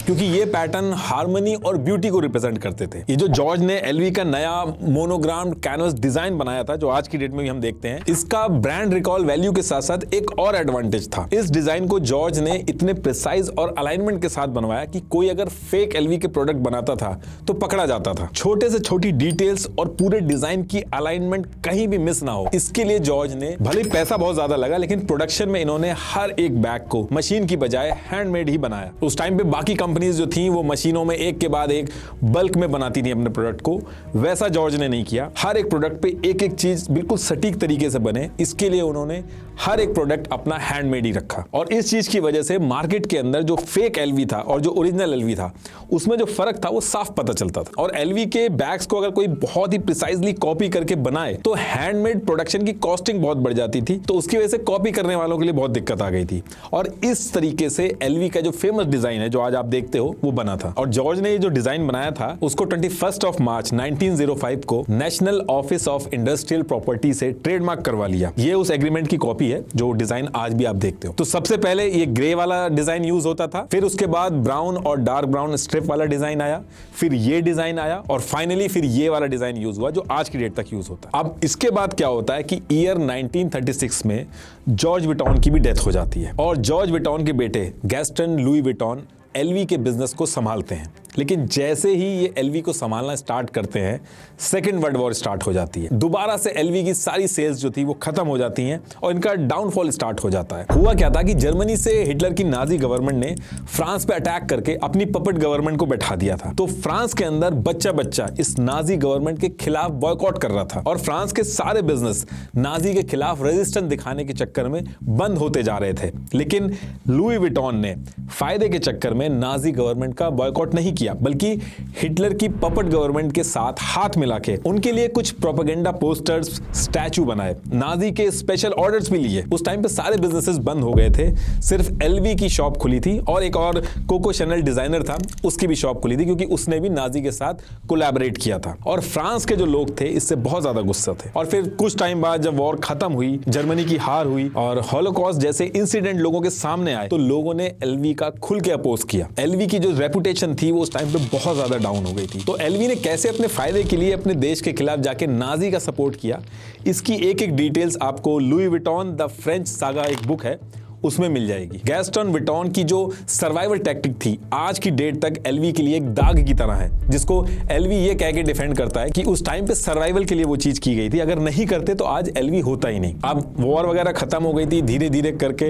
क्योंकि ये पैटर्न हार्मनी और ब्यूटी को रिप्रेजेंट करते थे। ये जो जॉर्ज ने एलवी का नया मोनोग्राम कैनवस डिजाइन बनाया था जो आज की डेट में भी हम देखते हैं, इसका ब्रांड रिकॉल वैल्यू के साथ साथ एक और एडवांटेज था। इस डिजाइन को जॉर्ज ने इतने प्रिसाइज और अलाइनमेंट के साथ बनवाया कि कोई अगर फेक एलवी के प्रोडक्ट बनाता था तो पकड़ा जाता था। छोटे से छोटी डिटेल्स और पूरे डिजाइन की अलाइनमेंट कहीं भी मिस ना हो, इसके लिए जॉर्ज ने, भले पैसा बहुत ज्यादा लगा लेकिन प्रोडक्शन में इन्होंने हर एक बैग को मशीन की बजाय हैंडमेड ही बनाया। उस टाइम पे बाकी कंपनीज जो थी वो मशीनों में एक के बाद एक बल्क में बनाती थी अपने प्रोडक्ट को, वैसा जॉर्ज ने नहीं किया। हर एक प्रोडक्ट पे एक एक चीज बिल्कुल सटीक तरीके से बने, इसके लिए उन्होंने हर एक प्रोडक्ट अपना हैंडमेड ही रखा। और इस चीज की वजह से मार्केट के अंदर जो फेक एलवी था और जो ओरिजिनल एलवी था उसमें जो फर्क था वो साफ पता चलता था। और एलवी के बैग्स को अगर कोई बहुत ही प्रिसाइजली कॉपी करके बनाए तो हैंडमेड प्रोडक्शन की कॉस्टिंग बहुत बढ़ जाती थी, तो उसकी वजह से कॉपी करने वालों के लिए बहुत दिक्कत आ गई थी। और इस तरीके से एलवी का जो फेमस डिजाइन है जो आज आप देखते हो वो बना था। और जॉर्ज ने ये जो डिजाइन बनाया था उसको 21 मार्च 1905 को national office of industrial property से ट्रेडमार्क करवा लिया। ये उस एग्रीमेंट की कॉपी है जो डिजाइन आज भी आप देखते हो। तो सबसे पहले ये ग्रे वाला डिजाइन यूज होता था, फिर उसके बाद ब्राउन और डार्क ब्राउन स्ट्रिप वाला डिजाइन आया, फिर ये डिजाइन आया और फाइनली फिर ये वाला डिजाइन यूज हुआ जो आज की डेट तक यूज होता है। अब इसके बाद क्या होता है कि ईयर 1936 में जॉर्ज विटॉन की भी डेथ हो जाती है और जॉर्ज विटॉन के बेटे गैस्टन लुई विटॉन एलवी के बिजनेस को संभालते हैं। लेकिन जैसे ही ये एलवी को संभालना स्टार्ट करते हैं सेकेंड वर्ल्ड वॉर स्टार्ट हो जाती है। दोबारा से एलवी की सारी सेल्स जो थी वो खत्म हो जाती हैं और इनका डाउनफॉल स्टार्ट हो जाता है। हुआ क्या था कि जर्मनी से हिटलर की नाजी गवर्नमेंट ने फ्रांस पे अटैक करके अपनी पपेट गवर्नमेंट को बैठा दिया था। तो फ्रांस के अंदर बच्चा बच्चा इस नाजी गवर्नमेंट के खिलाफ बॉयकॉट कर रहा था और फ्रांस के सारे बिजनेस नाजी के खिलाफ रेजिस्टेंस दिखाने के चक्कर में बंद होते जा रहे थे। लेकिन लुई विटॉन ने फायदे के चक्कर में नाजी गवर्नमेंट का बॉयकॉट नहीं किया, बल्कि हिटलर की पपेट गवर्नमेंट के साथ हाथ मिला के उनके लिए कुछ प्रोपेगेंडा पोस्टर्स, स्टैचू बनाए, नाजी के स्पेशल ऑर्डर्स भी लिए। उस टाइम पे सारे बिजनेसेस बंद हो गए थे, सिर्फ एलवी की शॉप खुली थी और एक और कोको शैनल डिजाइनर था उसकी भी शॉप खुली थी क्योंकि उसने भी नाजी के साथ कोलैबोरेट किया था। और फ्रांस के जो लोग थे इससे बहुत ज्यादा गुस्सा थे। और फिर कुछ टाइम बाद जब वॉर खत्म हुई, जर्मनी की हार हुई और हॉलोकॉस्ट जैसे इंसिडेंट लोगों के सामने आए तो लोगों ने एलवी का खुल के अपोज किया। एलवी की जो रेपुटेशन थी वो उस टाइम पे बहुत ज्यादा डाउन हो गई थी। तो एलवी ने कैसे अपने फायदे के लिए अपने देश के खिलाफ जाके नाजी का सपोर्ट किया, इसकी एक एक डिटेल्स आपको Louis Vuitton the French saga एक बुक है उसमें मिल जाएगी। गैस्टन विटॉन की जो सर्वाइवल टैक्टिक थी आज की डेट तक एलवी के लिए एक दाग की तरह है, जिसको एलवी ये कह के डिफेंड करता है कि उस टाइम पे सर्वाइवल के लिए वो चीज की गई थी, अगर नहीं करते तो आज एलवी होता ही नहीं। अब वॉर वगैरह खत्म हो गई थी, धीरे धीरे करके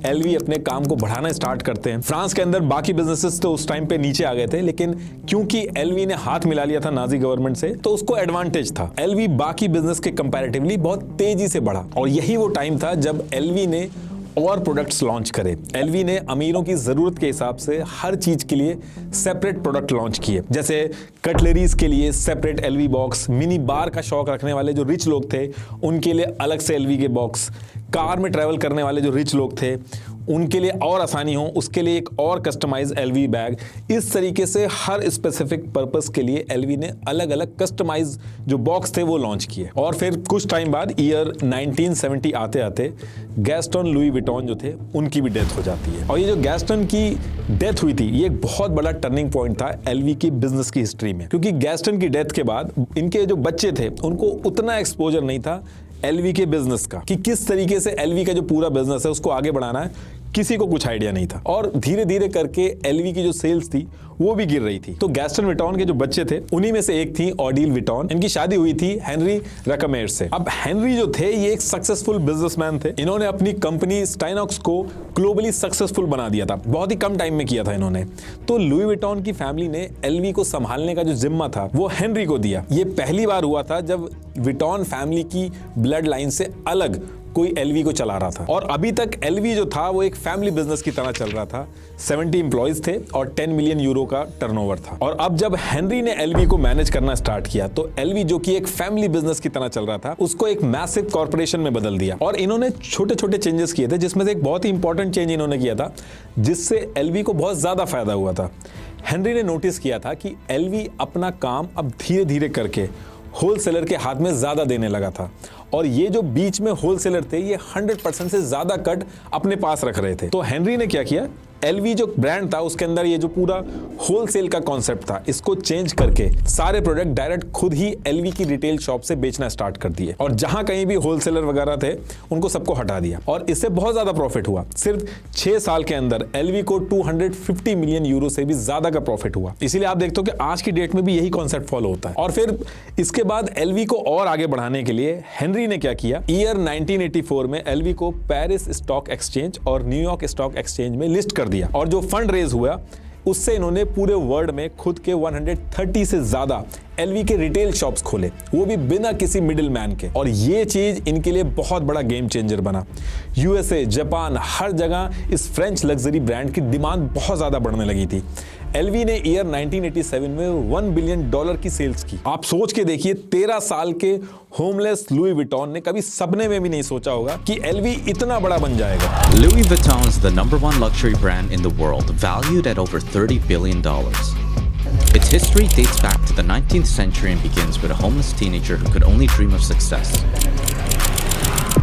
एलवी अपने काम को बढ़ाना स्टार्ट करते हैं। फ्रांस के अंदर बाकी बिजनेसेस तो उस टाइम पे नीचे आ गए थे, लेकिन क्योंकि एलवी ने हाथ मिला लिया था नाजी गवर्नमेंट से तो उसको एडवांटेज था। एलवी बाकी बिजनेस के कंपैरेटिवली बहुत तेजी से बढ़ा और यही वो टाइम था जब एलवी ने और प्रोडक्ट्स लॉन्च करे। एलवी ने अमीरों की जरूरत के हिसाब से हर चीज के लिए सेपरेट प्रोडक्ट लॉन्च किए, जैसे कटलरीज के लिए separate LV box, mini bar का शौक रखने वाले जो रिच लोग थे उनके लिए अलग से एलवी के बॉक्स, कार में ट्रैवल करने वाले जो रिच लोग थे उनके लिए और आसानी हो उसके लिए एक और कस्टमाइज एलवी बैग। इस तरीके से हर स्पेसिफिक पर्पस के लिए एलवी ने अलग अलग कस्टमाइज जो बॉक्स थे वो लॉन्च किए। और फिर कुछ टाइम बाद ईयर 1970 आते आते गैस्टन लुई विटॉन जो थे उनकी भी डेथ हो जाती है। और ये जो गैस्टन की डेथ हुई थी ये एक बहुत बड़ा टर्निंग पॉइंट था एलवी की बिजनेस की हिस्ट्री में, क्योंकि गैस्टन की डेथ के बाद इनके जो बच्चे थे उनको उतना एक्सपोजर नहीं था एलवी के बिजनेस का, कि किस तरीके से एलवी का जो पूरा बिजनेस है उसको आगे बढ़ाना है, किसी को कुछ आइडिया नहीं था। और धीरे धीरे करके एलवी की जो सेल्स थी वो भी गिर रही थी। तो गैस्टन विटॉन के जो बच्चे थे उन्हीं में से एक थी ओडील विटॉन। इनकी शादी हुई थी हेनरी रकमेर से। अब हेनरी जो थे ये एक सक्सेसफुल बिजनेसमैन थे। इन्होंने अपनी कंपनी स्टाइनॉक्स को ग्लोबली सक्सेसफुल बना दिया था, बहुत ही कम टाइम में किया था इन्होंने। तो लुई विटॉन की फैमिली ने एलवी को संभालने का जो जिम्मा था वो हेनरी को दिया। ये पहली बार हुआ था जब विटॉन फैमिली की ब्लड लाइन से अलग कोई एलवी को चला रहा था। और अभी तक एलवी जो था वो एक फैमिली बिजनेस की तरह चल रहा था। 70 एम्प्लॉइज थे और 10 मिलियन यूरो का टर्नओवर था। और अब जब हेनरी ने एलवी को मैनेज करना स्टार्ट किया तो एलवी जो कि एक फैमिली बिजनेस की तरह चल रहा था उसको एक मैसिव कॉर्पोरेशन में बदल दिया। और इन्होंने छोटे छोटे चेंजेस किए थे, जिसमें से एक बहुत ही इंपॉर्टेंट चेंज इन्होंने किया था जिससे एलवी को बहुत ज्यादा फायदा हुआ था। हेनरी ने नोटिस किया था कि एलवी अपना काम अब धीरे धीरे करके होलसेलर के हाथ में ज्यादा देने लगा था। और ये जो बीच में होलसेलर थे ये 100% से ज्यादा कट अपने पास रख रहे थे। तो हेनरी ने क्या किया, एलवी जो ब्रांड था उसके अंदर ये जो पूरा होलसेल का कॉन्सेप्ट था इसको चेंज करके सारे प्रोडक्ट डायरेक्ट खुद ही एलवी की रिटेल शॉप से बेचना स्टार्ट कर दिए। और जहां कहीं भी होलसेलर वगैरह थे उनको सबको हटा दिया। और इससे बहुत ज्यादा प्रॉफिट हुआ। सिर्फ 6 साल के अंदर एलवी को 250 मिलियन यूरो से भी ज्यादा का प्रॉफिट हुआ। इसीलिए आप देखते हो कि आज की डेट में भी यही कॉन्सेप्ट फॉलो होता है। और फिर इसके बाद एलवी को और आगे बढ़ाने के लिए हेनरी ने क्या किया, ईयर 1984 में एलवी को पेरिस स्टॉक एक्सचेंज और न्यूयॉर्क स्टॉक एक्सचेंज में लिस्ट कर दिया। और जो फंड रेज हुआ उससे इन्होंने पूरे वर्ल्ड में खुद के 130 से ज्यादा एलवी के रिटेल शॉप्स खोले, वो भी बिना किसी मिडिल मैन के। और ये चीज इनके लिए बहुत बड़ा गेम चेंजर बना। यूएसए, जापान, हर जगह इस फ्रेंच लग्जरी ब्रांड की डिमांड बहुत ज्यादा बढ़ने लगी थी। एलवी ने ईयर 1987 में $1 बिलियन की सेल्स की। आप सोच के देखिए 13 साल के होमलेस लुई विटॉन ने कभी सपने में भी नहीं सोचा होगा कि एलवी इतना बड़ा बन जाएगा। Louis Vuitton is the #1 luxury brand in the world, valued at over $30 billion. Its history dates back to the 19th century and begins with a homeless teenager who could only dream of success.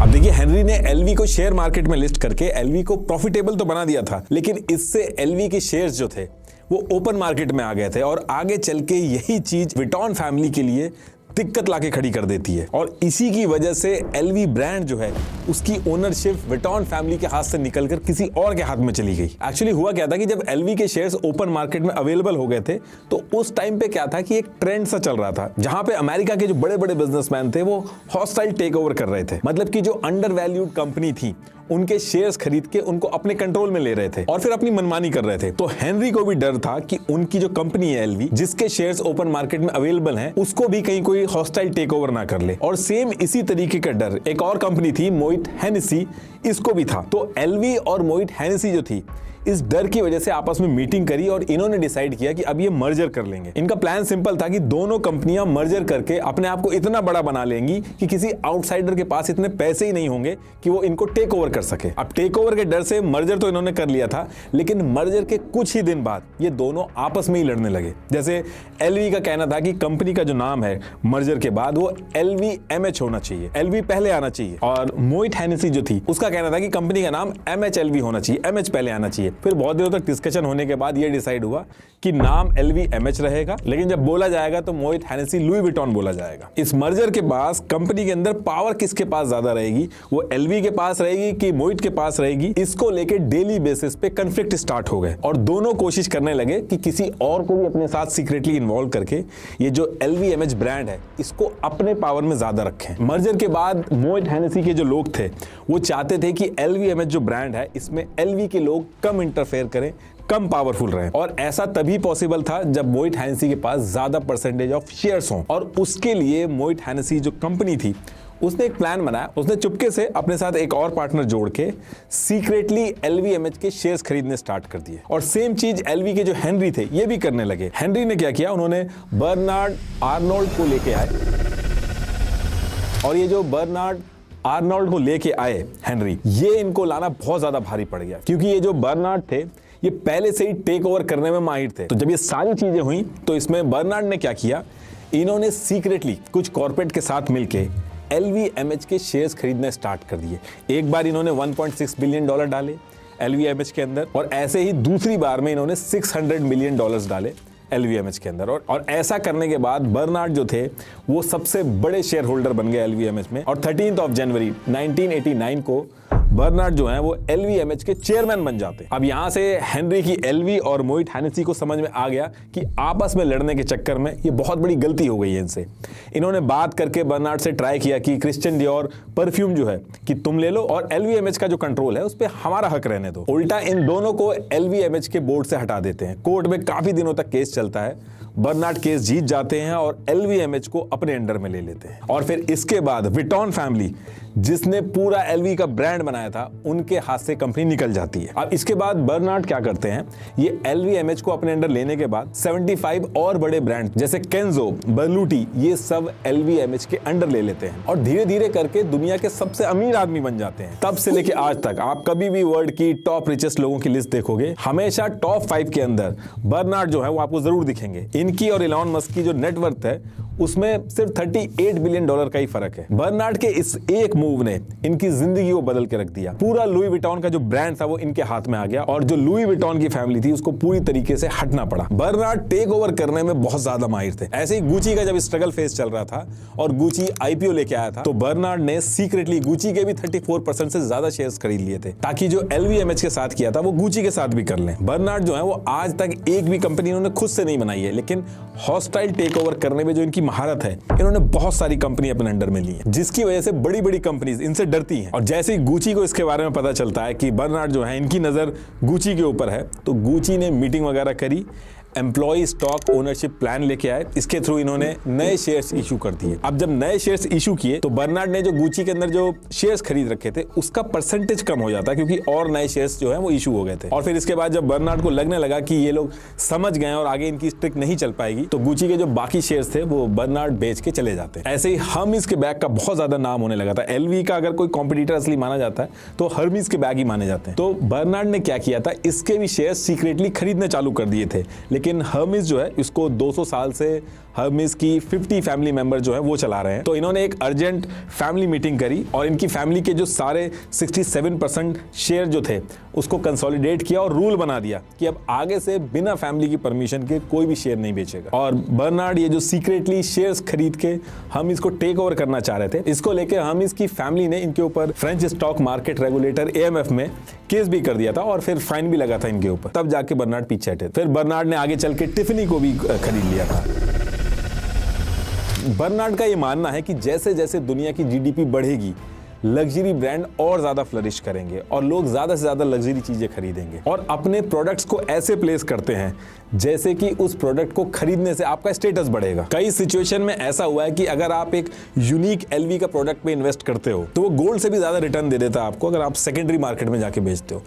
अब देखिए Henry ने LV को share market में list करके LV को profitable तो बना दिया था, लेकिन इससे एलवी के शेयर्स जो थे वो ओपन मार्केट में आ गए थे। और आगे चल के यही चीज विटॉन फैमिली के लिए दिक्कत लाके खड़ी कर देती है। और इसी की वजह से एलवी ब्रांड जो है उसकी ओनरशिप विटॉन फैमिली के हाथ से निकलकर किसी और के हाथ में चली गई। एक्चुअली हुआ क्या था कि जब एलवी के शेयर्स ओपन मार्केट में अवेलेबल हो गए थे तो उस टाइम पे क्या था कि एक ट्रेंड सा चल रहा था जहां पे अमेरिका के जो बड़े बड़े बिजनेसमैन थे वो हॉस्टाइल टेक ओवर कर रहे थे। मतलब कि जो अंडर वैल्यूड कंपनी थी उनके शेयर्स खरीद के उनको अपने कंट्रोल में ले रहे थे और फिर अपनी मनमानी कर रहे थे। तो हेनरी को भी डर था कि उनकी जो कंपनी है एलवी, जिसके शेयर्स ओपन मार्केट में अवेलेबल हैं, उसको भी कहीं कोई हॉस्टाइल टेक ओवर ना कर ले। और सेम इसी तरीके का डर एक और कंपनी थी मोइट हेनेसी, इसको भी था। तो एलवी और मोइट हेनेसी जो थी इस डर की वजह से आपस में मीटिंग करी और इन्होंने डिसाइड किया कि अब ये मर्जर कर लेंगे। इनका प्लान सिंपल था कि दोनों कंपनियां मर्जर करके अपने आप को इतना बड़ा बना लेंगी कि किसी आउटसाइडर के पास इतने पैसे ही नहीं होंगे कि वो इनको टेक ओवर कर सके। अब टेक ओवर के डर से मर्जर तो इन्होंने कर लिया था, लेकिन मर्जर के कुछ ही दिन बाद ये दोनों आपस में ही लड़ने लगे। जैसे एलवी का कहना था कि कंपनी का जो नाम है मर्जर के बाद वो LVMH होना चाहिए, एलवी पहले आना चाहिए। और मोइट हेनेसी जो थी उसका कहना था कि कंपनी का नाम MHLV होना चाहिए, MH पहले आना चाहिए। फिर बहुत देर तक डिस्कशन होने के बाद ये डिसाइड हुआ कि नाम LVMH रहेगा, लेकिन जब बोला जाएगा तो मोइट हेनेसी लुई विटॉन बोला जाएगा। इस मर्जर के बाद कंपनी के अंदर पावर किसके पास ज्यादा रहेगी, वो एलवी के पास रहेगी कि मोइट के पास रहेगी, इसको लेके डेली बेसिस पे कन्फ्लिक्ट स्टार्ट हो गए। और दोनों कोशिश करने लगे कि किसी और को भी अपने साथ सीक्रेटली इन्वॉल्व करके ये जो LVMH ब्रांड है इसको अपने पावर में ज्यादा रखें। मर्जर के बाद मोइट हेनेसी के जो लोग थे वो चाहते थे कि LVMH जो ब्रांड है इसमें LV के लोग कम कम इंटरफेयर करें, कम पावरफुल रहे। और ऐसा तभी पॉसिबल था जब मोइट हेनेसी के पास ज्यादा परसेंटेज ऑफ शेयर्स हों, और उसके लिए मोइट हेनेसी जो कंपनी थी उसने एक प्लान बनाया। उसने चुपके से अपने साथ एक और पार्टनर जोड़ के सीक्रेटली LVMH के शेयर्स खरीदने स्टार्ट कर दिए। और सेम चीज LV के जो हेनरी थे ये भी करने लगे। हेनरी ने क्या किया, उन्होंने बर्नार्ड आर्नोल्ड को लेके आए, और ये जो बर्नार्ड आर्नोल्ड को लेके आए हेनरी, ये इनको लाना बहुत ज्यादा भारी पड़ गया, क्योंकि ये जो बर्नार्ड थे ये पहले से ही टेक ओवर करने में माहिर थे। तो जब ये सारी चीजें हुई तो इसमें बर्नार्ड ने क्या किया, इन्होंने सीक्रेटली कुछ कॉर्पोरेट के साथ मिलके LVMH के शेयर्स खरीदने स्टार्ट कर दिए। एक बार इन्होंने $1.6 बिलियन डाले LVMH के अंदर, और ऐसे ही दूसरी बार में इन्होंने $600 मिलियन डाले LVMH के अंदर। और ऐसा करने के बाद बर्नार्ड जो थे वो सबसे बड़े शेयर होल्डर बन गए LVMH में, और 13 जनवरी 1989 को बर्नार्ड जो है वो LVMH के चेयरमैन बन जाते। अब यहां से हेनरी की LV और मोइट हेनेसी को समझ में आ गया कि आपस में लड़ने के चक्कर में ये बहुत बड़ी गलती हो गई है इनसे। इन्होंने बात करके बर्नार्ड से ट्राई किया कि क्रिश्चियन डियोर परफ्यूम जो है कि तुम ले लो, और LVMH का जो कंट्रोल है उस पर हमारा हक रहने दो। उल्टा इन दोनों को LVMH के बोर्ड से हटा देते हैं। कोर्ट में काफी दिनों तक केस चलता है, बर्नार्ड केस जीत जाते हैं और LVMH को अपने अंडर में ले लेते हैं। और फिर इसके बाद विटॉन फैमिली, जिसने पूरा LV का ब्रांड बनाया था, उनके हाथ से कंपनी निकल जाती है। अब इसके बाद बर्नार्ड क्या करते हैं, ये LVMH को अपने अंडर लेने के बाद 75 और बड़े ब्रांड जैसे केंजो, बर्लूटी, ये सब LVMH के अंडर ले लेते हैं, और धीरे धीरे करके दुनिया के सबसे अमीर आदमी बन जाते हैं। तब से लेके आज तक आप कभी भी वर्ल्ड की टॉप रिचेस्ट लोगों की लिस्ट देखोगे, हमेशा टॉप 5 के अंदर बर्नार्ड जो है वो आपको जरूर दिखेंगे। इनकी और इलॉन मस्क की जो नेटवर्थ है उसमें सिर्फ $38 बिलियन का ही फर्क है। बर्नार्ड के इस एक मूव ने इनकी जिंदगी को बदल के रख दिया। पूरा लुई विटॉन का जो ब्रांड था वो इनके हाथ में आ गया, और जो लुई विटॉन की फैमिली थी उसको पूरी तरीके से हटना पड़ा। बर्नार्ड टेक ओवर करने में बहुत ज्यादा माहिर थे। ऐसे ही गुची का जब स्ट्रगल फेस चल रहा था और गुची IPO लेके आया था, तो बर्नार्ड ने सीक्रेटली गुची के भी 34% से ज्यादा शेयर्स खरीद लिए थे, ताकि जो LVMH के साथ किया था वो गुची के साथ भी कर लें। बर्नार्ड जो है वो आज तक एक भी कंपनी इन्होंने खुद से नहीं बनाई है, लेकिन हॉस्टाइल टेक ओवर करने में जो इनकी महारत है, इन्होंने बहुत सारी कंपनी अपने अंडर में ली है, जिसकी वजह से बड़ी बड़ी कंपनीज इनसे डरती हैं। और जैसे ही गुची को इसके बारे में पता चलता है कि बर्नार्ड जो है इनकी नजर गुची के ऊपर है, तो गुची ने मीटिंग वगैरह करी, एम्प्लॉय स्टॉक ओनरशिप प्लान लेके आए, इसके थ्रू इन्होंने नए शेयर्स इशू कर दिए। अब जब नए शेयर्स इशू किए तो बर्नार्ड ने जो गुची के अंदर जो शेयर्स खरीद रखे थे उसका परसेंटेज कम हो जाता, क्योंकि और नए शेयर्स जो है वो इशू हो गए थे। और फिर इसके बाद जब बर्नार्ड को लगने लगा कि ये लोग समझ गए और आगे इनकी स्ट्रिक नहीं चल पाएगी, तो गुची के जो बाकी शेयर्स थे वो बर्नार्ड बेच के चले जाते। ऐसे ही हर्मीज के बैग का बहुत ज्यादा नाम होने लगा था। LV का अगर कोई कॉम्पिटिटर असली माना जाता है तो हर्मीज के बैग ही माने जाते हैं। तो बर्नार्ड ने क्या किया था, इसके भी शेयर्स सीक्रेटली खरीदने चालू कर दिए थे। लेकिन हर्मीज जो है इसको 200 साल से हर्मीज की 50 फैमिली मेंबर जो है वो चला रहे हैं। तो इन्होंने एक अर्जेंट फैमिली मीटिंग करी और इनकी फैमिली के जो सारे 67% शेयर जो थे उसको कंसोलिडेट किया और रूल बना दिया कि अब आगे से बिना फैमिली की परमिशन के कोई भी शेयर नहीं बेचेगा। और बर्नार्ड ये जो सीक्रेटली शेयर्स खरीद के हर्मीज को टेक ओवर करना चाह रहे थे, इसको लेके हर्मीज की फैमिली ने इनके ऊपर French stock market regulator AMF में केस भी कर दिया था और फिर फाइन भी लगा था इनके ऊपर। तब जाके बर्नार्ड पीछे हटे। फिर बर्नार्ड ने आगे चल के टिफनी को भी खरीद लिया था। बर्नार्ड का ये मानना है कि जैसे जैसे दुनिया की GDP बढ़ेगी, लग्जरी ब्रांड और ज्यादा फ्लरिश करेंगे और लोग ज्यादा से ज्यादा लग्जरी चीजें खरीदेंगे और अपने प्रोडक्ट्स को ऐसे प्लेस करते हैं जैसे कि उस प्रोडक्ट को खरीदने से आपका स्टेटस बढ़ेगा। कई सिचुएशन में ऐसा हुआ है कि अगर आप एक यूनिक LV का प्रोडक्ट पे इन्वेस्ट करते हो तो वो गोल्ड से भी ज्यादा रिटर्न दे देता है आपको अगर आप सेकेंडरी मार्केट में जाके बेचते हो।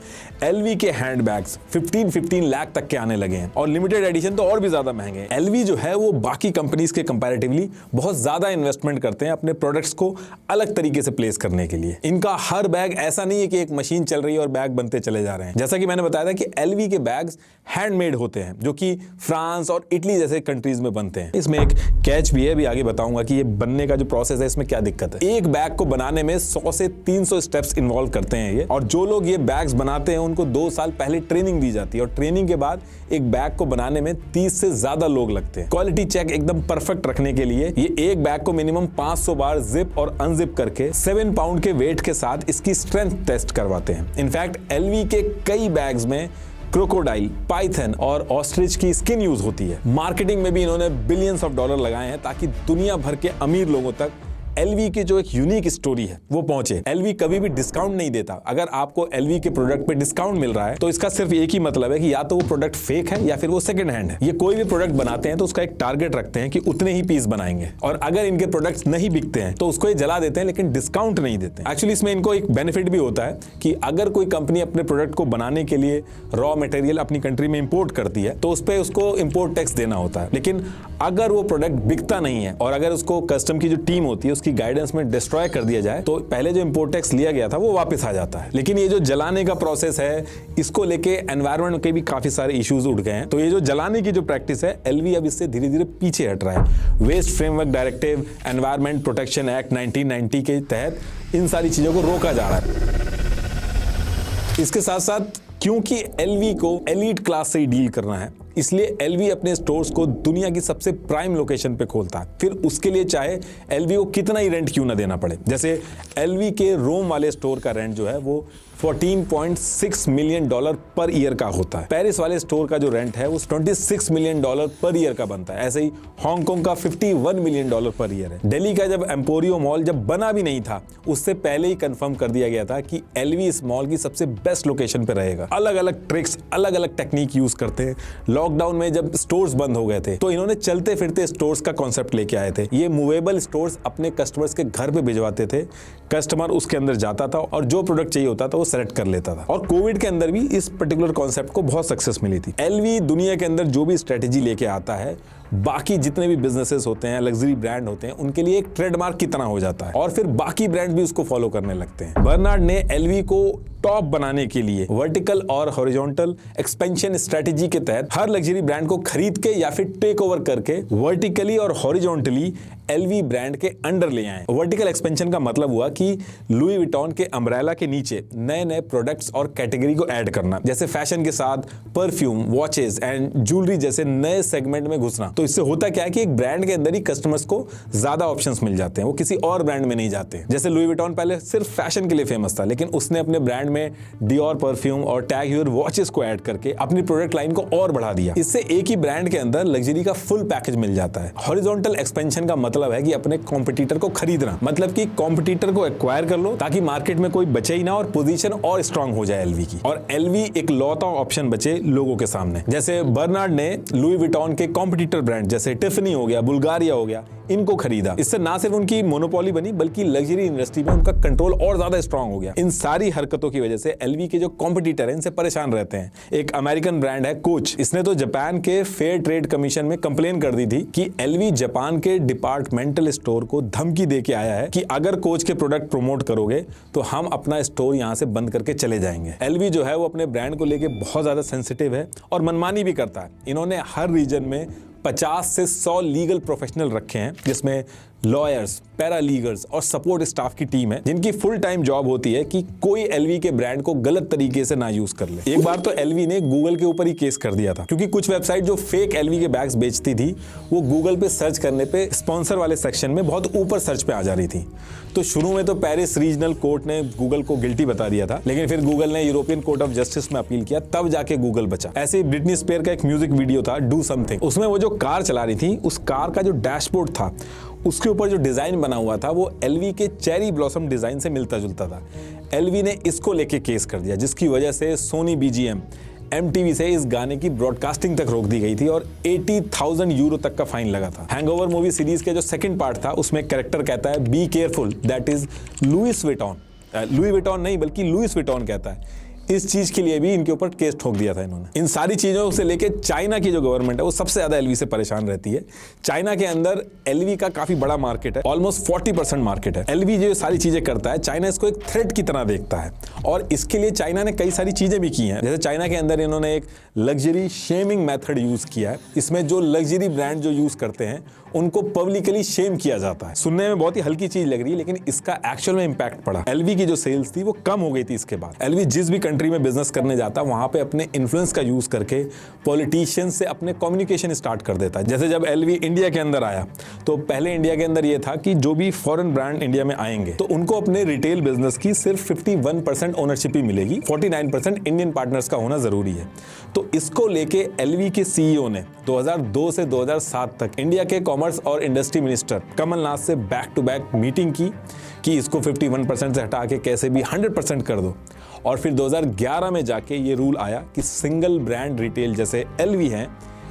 LV के हैंडबैग्स 15 लाख तक के आने लगे हैं और लिमिटेड एडिशन तो और भी ज्यादा महंगे हैं। LV जो है वो बाकी कंपनीज के कंपैरेटिवली बहुत ज्यादा इन्वेस्टमेंट करते हैं अपने प्रोडक्ट्स को अलग तरीके से प्लेस करने के लिए। इनका हर बैग ऐसा नहीं है कि एक मशीन चल रही है और बैग बनते चले जा रहे हैं। जैसा कि मैंने बताया था कि LV के बैग्स हैंडमेड होते हैं जो कि फ्रांस और इटली जैसे कंट्रीज में बनते हैं। इसमें एक कैच भी है, अभी आगे बताऊंगा कि ये बनने का जो प्रोसेस है इसमें क्या दिक्कत है। एक बैग को बनाने में 100 से 300 स्टेप्स इन्वॉल्व करते हैं ये, और जो लोग ये बैग्स बनाते हैं उनको 2 साल पहले ट्रेनिंग दी जाती है और ट्रेनिंग के बाद एक बैग को बनाने में 30 से ज्यादा लोग लगते हैं। क्वालिटी चेक एकदम परफेक्ट रखने के लिए ये एक बैग को मिनिमम 500 बार जिप और अनजिप करके 7 पाउंड के वेट के साथ इसकी स्ट्रेंथ टेस्ट करवाते हैं। इनफैक्ट LV के कई बैग्स में क्रोकोडाइल, पाइथन और ऑस्ट्रिच की स्किन यूज होती है। मार्केटिंग में भी इन्होंने बिलियंस ऑफ डॉलर लगाए हैं ताकि दुनिया भर के अमीर लोगों तक LV की जो एक यूनिक स्टोरी है वो पहुंचे। LV कभी भी डिस्काउंट नहीं देता। अगर आपको LV के प्रोडक्ट पे डिस्काउंट मिल रहा है तो इसका सिर्फ एक ही मतलब है कि या तो वो प्रोडक्ट फेक है या फिर वो सेकंड हैंड है। ये कोई भी प्रोडक्ट बनाते हैं तो उसका एक टारगेट रखते हैं कि उतने ही पीस बनाएंगे, और अगर इनके प्रोडक्ट्स नहीं बिकते हैं तो उसको ये जला देते हैं, लेकिन डिस्काउंट नहीं देते। एक्चुअली इसमें इनको एक बेनिफिट भी होता है कि अगर कोई कंपनी अपने प्रोडक्ट को बनाने के लिए रॉ मटेरियल अपनी कंट्री में इंपोर्ट करती है तो उस पर उसको इंपोर्ट टैक्स देना होता है। लेकिन अगर वो प्रोडक्ट बिकता नहीं है और अगर उसको कस्टम की जो टीम होती है उसकी गाइडेंस में डिस्ट्रॉय कर दिया जाए तो पहले जो इंपोर्ट टैक्स लिया गया था वो वापस आ जाता है। लेकिन ये जो जलाने का प्रोसेस है इसको लेके एनवायरनमेंट के भी काफी सारे इश्यूज उठ गए हैं। तो ये जो जलाने की जो प्रैक्टिस है LV अब इससे धीरे धीरे पीछे हट रहा है। Waste framework directive, environment protection act 1990 के तहत इन सारी चीजों को रोका जा रहा है। इसके साथ साथ क्योंकि LV को एलीट क्लास से ही डील करना है, इसलिए LV अपने स्टोर्स को दुनिया की सबसे प्राइम लोकेशन पे खोलता है। फिर उसके लिए चाहे LV को कितना ही रेंट क्यों ना देना पड़े। जैसे LV के रोम वाले स्टोर का रेंट जो है वो $14.6 मिलियन पर ईयर का होता है। पेरिस वाले स्टोर का जो रेंट है वो $26 मिलियन पर ईयर का बनता है। ऐसे ही हांगकांग का $51 मिलियन पर ईयर है। दिल्ली का जब एम्पोरियो मॉल जब बना भी नहीं था उससे पहले ही कंफर्म कर दिया गया था कि LV इस मॉल की सबसे बेस्ट लोकेशन पे रहेगा। अलग अलग ट्रिक्स, अलग अलग टेक्निक यूज करते हैं। लॉकडाउन में जब स्टोर्स बंद हो गए थे तो इन्होंने चलते फिरते स्टोर्स का कॉन्सेप्ट लेके आए थे। ये मूवेबल स्टोर्स अपने कस्टमर्स के घर पे भिजवाते थे। कस्टमर उसके अंदर जाता था और जो प्रोडक्ट चाहिए होता था वो सेलेक्ट कर लेता था। और कोविड के अंदर भी इस पर्टिकुलर कॉन्सेप्ट को बहुत सक्सेस मिली थी। LV दुनिया के अंदर जो भी स्ट्रेटेजी लेके आता है बाकी जितने भी बिजनेसेस होते हैं, लग्जरी ब्रांड होते हैं, उनके लिए एक ट्रेडमार्क की तरह हो जाता है और फिर बाकी ब्रांड भी उसको फॉलो करने लगते हैं। बर्नार्ड ने LV को टॉप बनाने के लिए वर्टिकल और हॉरिजॉन्टल एक्सपेंशन स्ट्रेटेजी के तहत हर लग्जरी ब्रांड को खरीद के या फिर टेक ओवर करके वर्टिकली और हॉरिजॉन्टली LV ब्रांड के अंडर ले आए। वर्टिकल एक्सपेंशन का मतलब हुआ कि लुई विटॉन के अम्ब्रेला के नीचे नए नए प्रोडक्ट्स और कैटेगरी को ऐड करना, जैसे फैशन के साथ परफ्यूम, वॉचेस एंड ज्वेलरी जैसे नए सेगमेंट में घुसना। तो इससे होता क्या है कि एक ब्रांड के अंदर ही कस्टमर्स को ज्यादा ऑप्शंस मिल जाते हैं, वो किसी और ब्रांड में नहीं जाते। जैसे लुई विटॉन पहले सिर्फ फैशन के लिए फेमस था, लेकिन उसने अपने ब्रांड में डियोर परफ्यूम और टैग ह्यूर वॉचेस को ऐड करके अपनी प्रोडक्ट लाइन को और बढ़ा दिया। इससे एक ही ब्रांड के अंदर लग्जरी का फुल पैकेज मिल जाता है। हॉरिजॉन्टल एक्सपेंशन का मतलब है कि अपने कॉम्पिटिटर को खरीदना, मतलब कि कॉम्पिटिटर को एक्वायर कर लो ताकि मार्केट में कोई बचे ही ना और पोजीशन और स्ट्रांग हो जाए LV की, और LV एक लौता ऑप्शन बचे लोगों के सामने। जैसे बर्नार्ड ने लुई विटॉन के कॉम्पिटिटर ब्रांड जैसे टिफनी हो गया, बुल्गारिया हो गया, इनको खरीदा। इससे ना सिर्फ उनकी मोनोपोली बनी बल्कि लग्जरी इंडस्ट्री में उनका कंट्रोल और ज्यादा स्ट्रांग हो गया। इन सारी हरकतों की वजह से LV के जो कॉम्पिटिटर हैं इनसे परेशान रहते हैं। एक अमेरिकन ब्रांड है कोच, इसने तो जापान के फेयर ट्रेड कमीशन में कंप्लेन कर दी थी कि LV जापान के डिपार्टमेंटल स्टोर को धमकी दे के आया है कि अगर कोच के प्रोडक्ट प्रमोट करोगे तो हम अपना स्टोर यहां से बंद करके चले जाएंगे। LV जो है वो अपने ब्रांड को लेके बहुत ज्यादा सेंसिटिव है और मनमानी भी करता है। इन्होंने हर रीजन में 50 से 100 लीगल प्रोफेशनल रखे हैं, जिसमें लॉयर्स, पैरालीगल्स और सपोर्ट स्टाफ की टीम है जिनकी फुल टाइम जॉब होती है कि कोई LV के ब्रांड को गलत तरीके से ना यूज कर ले। एक बार तो LV ने गूगल के ऊपर ही केस कर दिया था क्योंकि कुछ वेबसाइट जो फेक LV के बैग्स बेचती थी वो गूगल पे सर्च करने पे स्पॉन्सर वाले सेक्शन में बहुत ऊपर सर्च पे आ जा रही थी। तो शुरू में तो पेरिस रीजनल कोर्ट ने गूगल को गिल्टी बता दिया था, लेकिन फिर गूगल ने यूरोपियन कोर्ट ऑफ जस्टिस में अपील किया, तब जाके गूगल बचा। ऐसे ही ब्रिटनी स्पीयर का एक म्यूजिक वीडियो था डू समथिंग, उसमें वो जो कार चला रही थी उस कार का जो डैशबोर्ड था उसके ऊपर जो डिजाइन बना हुआ था वो LV के चेरी ब्लॉसम डिजाइन से मिलता जुलता था। LV ने इसको लेके केस कर दिया जिसकी वजह से सोनी BGM, MTV से इस गाने की ब्रॉडकास्टिंग तक रोक दी गई थी और 80,000 यूरो तक का फाइन लगा था। हैंगओवर मूवी सीरीज के जो सेकंड पार्ट था उसमें कैरेक्टर कहता है be careful, that is Louis Vuitton. Louis Vuitton नहीं बल्कि लुइस विटॉन कहता है। इस चीज के लिए भी इनके ऊपर केस ठोक दिया था इन्होंने। इन सारी चीजों से लेके चाइना की जो गवर्नमेंट है वो सबसे ज्यादा LV से परेशान रहती है। चाइना के अंदर LV का काफी बड़ा मार्केट है, ऑलमोस्ट 40% मार्केट है। LV जो सारी चीजें करता है चाइना इसको एक थ्रेट की तरह देखता है और इसके लिए चाइना ने कई सारी चीजें भी की हैं। जैसे चाइना के अंदर इन्होंने एक लग्जरी शेमिंग मेथड यूज किया है। इसमें जो लग्जरी ब्रांड जो यूज करते हैं उनको पब्लिकली शेम किया जाता है। सुनने में बहुत ही हल्की चीज लग रही है लेकिन इसका एक्चुअल में इंपैक्ट पड़ा। LV की जो सेल्स थी वो कम हो गई थी इसके बाद। LV जिस भी कंट्री में बिजनेस करने जाता वहां पे अपने इन्फ्लुएंस का यूज करके पॉलिटिशियन से अपने कम्युनिकेशन स्टार्ट कर देता है। जैसे जब LV इंडिया के अंदर आया तो पहले इंडिया के अंदर ये था कि जो भी फॉरेन ब्रांड इंडिया में आएंगे तो उनको अपने रिटेल बिजनेस की सिर्फ 51% ओनरशिप ही मिलेगी, 49% इंडियन पार्टनर्स का होना जरूरी है। तो तो इसको लेके एलवी के सीईओ ने 2002 से 2007 तक इंडिया के कॉमर्स और इंडस्ट्री मिनिस्टर कमलनाथ से बैक टू बैक मीटिंग की कि इसको 51% से हटा के कैसे भी 100% कर दो। और फिर 2011 में जाके ये रूल आया कि सिंगल ब्रांड रिटेल जैसे एलवी हैं,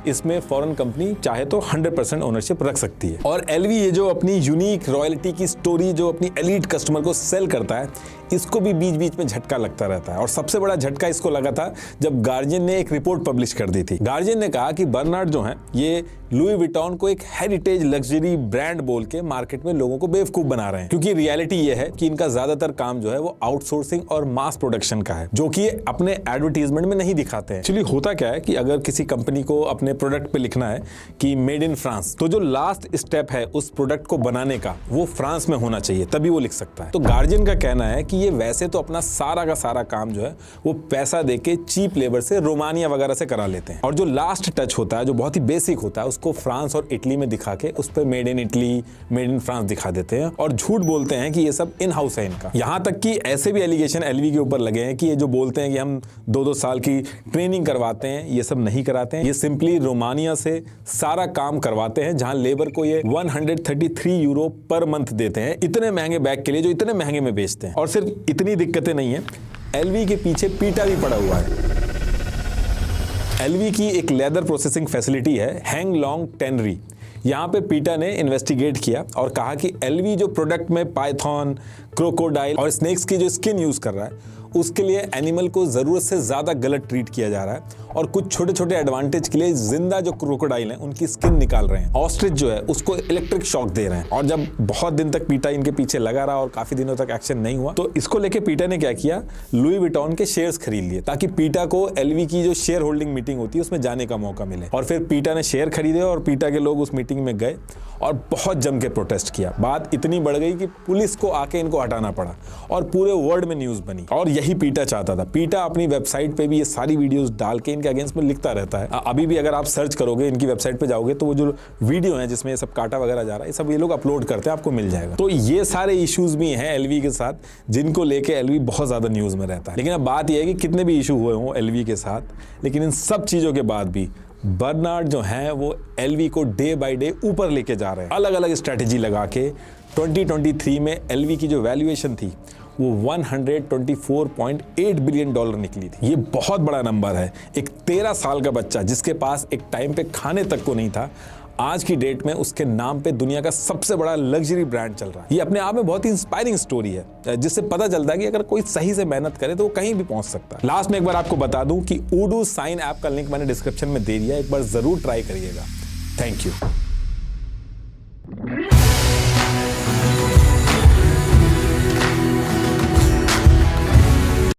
इसमें फॉरेन कंपनी चाहे तो 100% ओनरशिप रख सकती है। और एलवी ये जो अपनी यूनिक रॉयल्टी की स्टोरी जो अपनी एलीट कस्टमर को सेल करता है, इसको भी बीच बीच में झटका लगता रहता है। और सबसे बड़ा झटका इसको लगा था जब गार्जियन ने एक रिपोर्ट पब्लिश कर दी थी। गार्जियन ने कहा कि बर्नार्ड जो है ये लुई विटॉन को एक हेरिटेज लग्जरी ब्रांड बोल के मार्केट में लोगों को बेवकूफ बना रहे हैं, क्योंकि रियलिटी ये है कि इनका ज्यादातर काम जो है वो आउटसोर्सिंग और मास प्रोडक्शन का है, जो कि अपने एडवर्टीजमेंट में नहीं दिखाते हैं। एक्चुअली होता क्या है कि अगर किसी कंपनी को अपने प्रोडक्ट पे लिखना है कि मेड इन फ्रांस, तो जो लास्ट स्टेप है उस प्रोडक्ट को बनाने का वो फ्रांस में होना चाहिए, तभी वो लिख सकता है। तो गार्जियन का कहना है कि ये वैसे तो अपना सारा का सारा काम जो है वो पैसा देके चीप लेबर से रोमानिया वगैरह से करा लेते हैं, और जो लास्ट टच होता है जो बहुत ही बेसिक होता है उसको फ्रांस और इटली में दिखा के उस पर made in Italy, made in France दिखा देते हैं और झूठ बोलते हैं कि ये सब इन हाउस है इनका। यहां तक कि ऐसे भी एलिगेशन एलवी के ऊपर लगे हैं कि ये जो बोलते हैं कि हम 2-2 साल की ट्रेनिंग करवाते हैं, ये सब नहीं कराते हैं। ये सिंपली रोमानिया से सारा काम करवाते हैं, जहां लेबर को ये 133 यूरो पर मंथ देते हैं इतने महंगे बैग के लिए जो इतने महंगे में बेचते हैं। और सिर्फ इतनी दिक्कतें नहीं है, एलवी के पीछे पीटा भी पड़ा हुआ है। एलवी की एक लेदर प्रोसेसिंग फैसिलिटी है हैंग लॉन्ग टेनरी। यहाँ पे पीटा ने इन्वेस्टिगेट किया और कहा कि एलवी जो प्रोडक्ट में पाइथन, क्रोकोडाइल और स्नेक्स की जो स्किन यूज कर रहा है उसके लिए एनिमल को जरूरत से ज्यादा गलत ट्रीट किया जा रहा है और कुछ छोटे छोटे एडवांटेज के लिए जिंदा जो क्रोकोडाइल हैं उनकी स्किन निकाल रहे हैं। ऑस्ट्रिच जो है उसको इलेक्ट्रिक शॉक दे रहे हैं। और जब बहुत दिन तक पीटा इनके पीछे लगा रहा और काफी दिनों तक एक्शन नहीं हुआ, तो इसको लेके पीटा ने क्या किया, लुई विटॉन के शेयर्स खरीद लिए ताकि पीटा को एलवी की जो शेयर होल्डिंग मीटिंग होती है उसमें जाने का मौका मिले। और फिर पीटा ने शेयर खरीदे और पीटा के लोग उस मीटिंग में गए और बहुत जम के प्रोटेस्ट किया। बात इतनी बढ़ गई कि पुलिस को आके इनको हटाना पड़ा और पूरे वर्ल्ड में न्यूज बनी। और यही पीटा चाहता था। पीटा अपनी वेबसाइट पे भी ये सारी वीडियोस डाल के इनके अगेंस्ट में लिखता रहता है। अभी भी अगर आप सर्च करोगे इनकी वेबसाइट पे जाओगे तो वो जो वीडियो है जिसमें ये सब काटा वगैरह जा रहा है, ये सब ये लोग अपलोड करते हैं, आपको मिल जाएगा। तो ये सारे इश्यूज भी हैं एलवी के साथ, जिनको लेके एलवी बहुत ज्यादा न्यूज में रहता है। लेकिन अब बात यह है कि कितने भी इशू हुए हों एलवी के साथ, लेकिन इन सब चीजों के बाद भी बर्नार्ड जो हैं वो एलवी को डे बाय डे ऊपर लेके जा रहे हैं। अलग अलग स्ट्रेटेजी लगा के 2023 में एलवी की जो वैल्यूएशन थी वो $124.8 बिलियन निकली थी। ये बहुत बड़ा नंबर है। एक 13 साल का बच्चा जिसके पास एक टाइम पे खाने तक को नहीं था, आज की डेट में उसके नाम पे दुनिया का सबसे बड़ा लग्जरी ब्रांड चल रहा है। ये अपने आप में बहुत ही इंस्पायरिंग स्टोरी है, जिससे पता चलता है कि अगर कोई सही से मेहनत करे तो वो कहीं भी पहुंच सकता है। लास्ट में एक बार आपको बता दूं कि Odoo साइन ऐप का लिंक मैंने डिस्क्रिप्शन में दे दिया, एक बार जरूर ट्राई करिएगा। Thank you.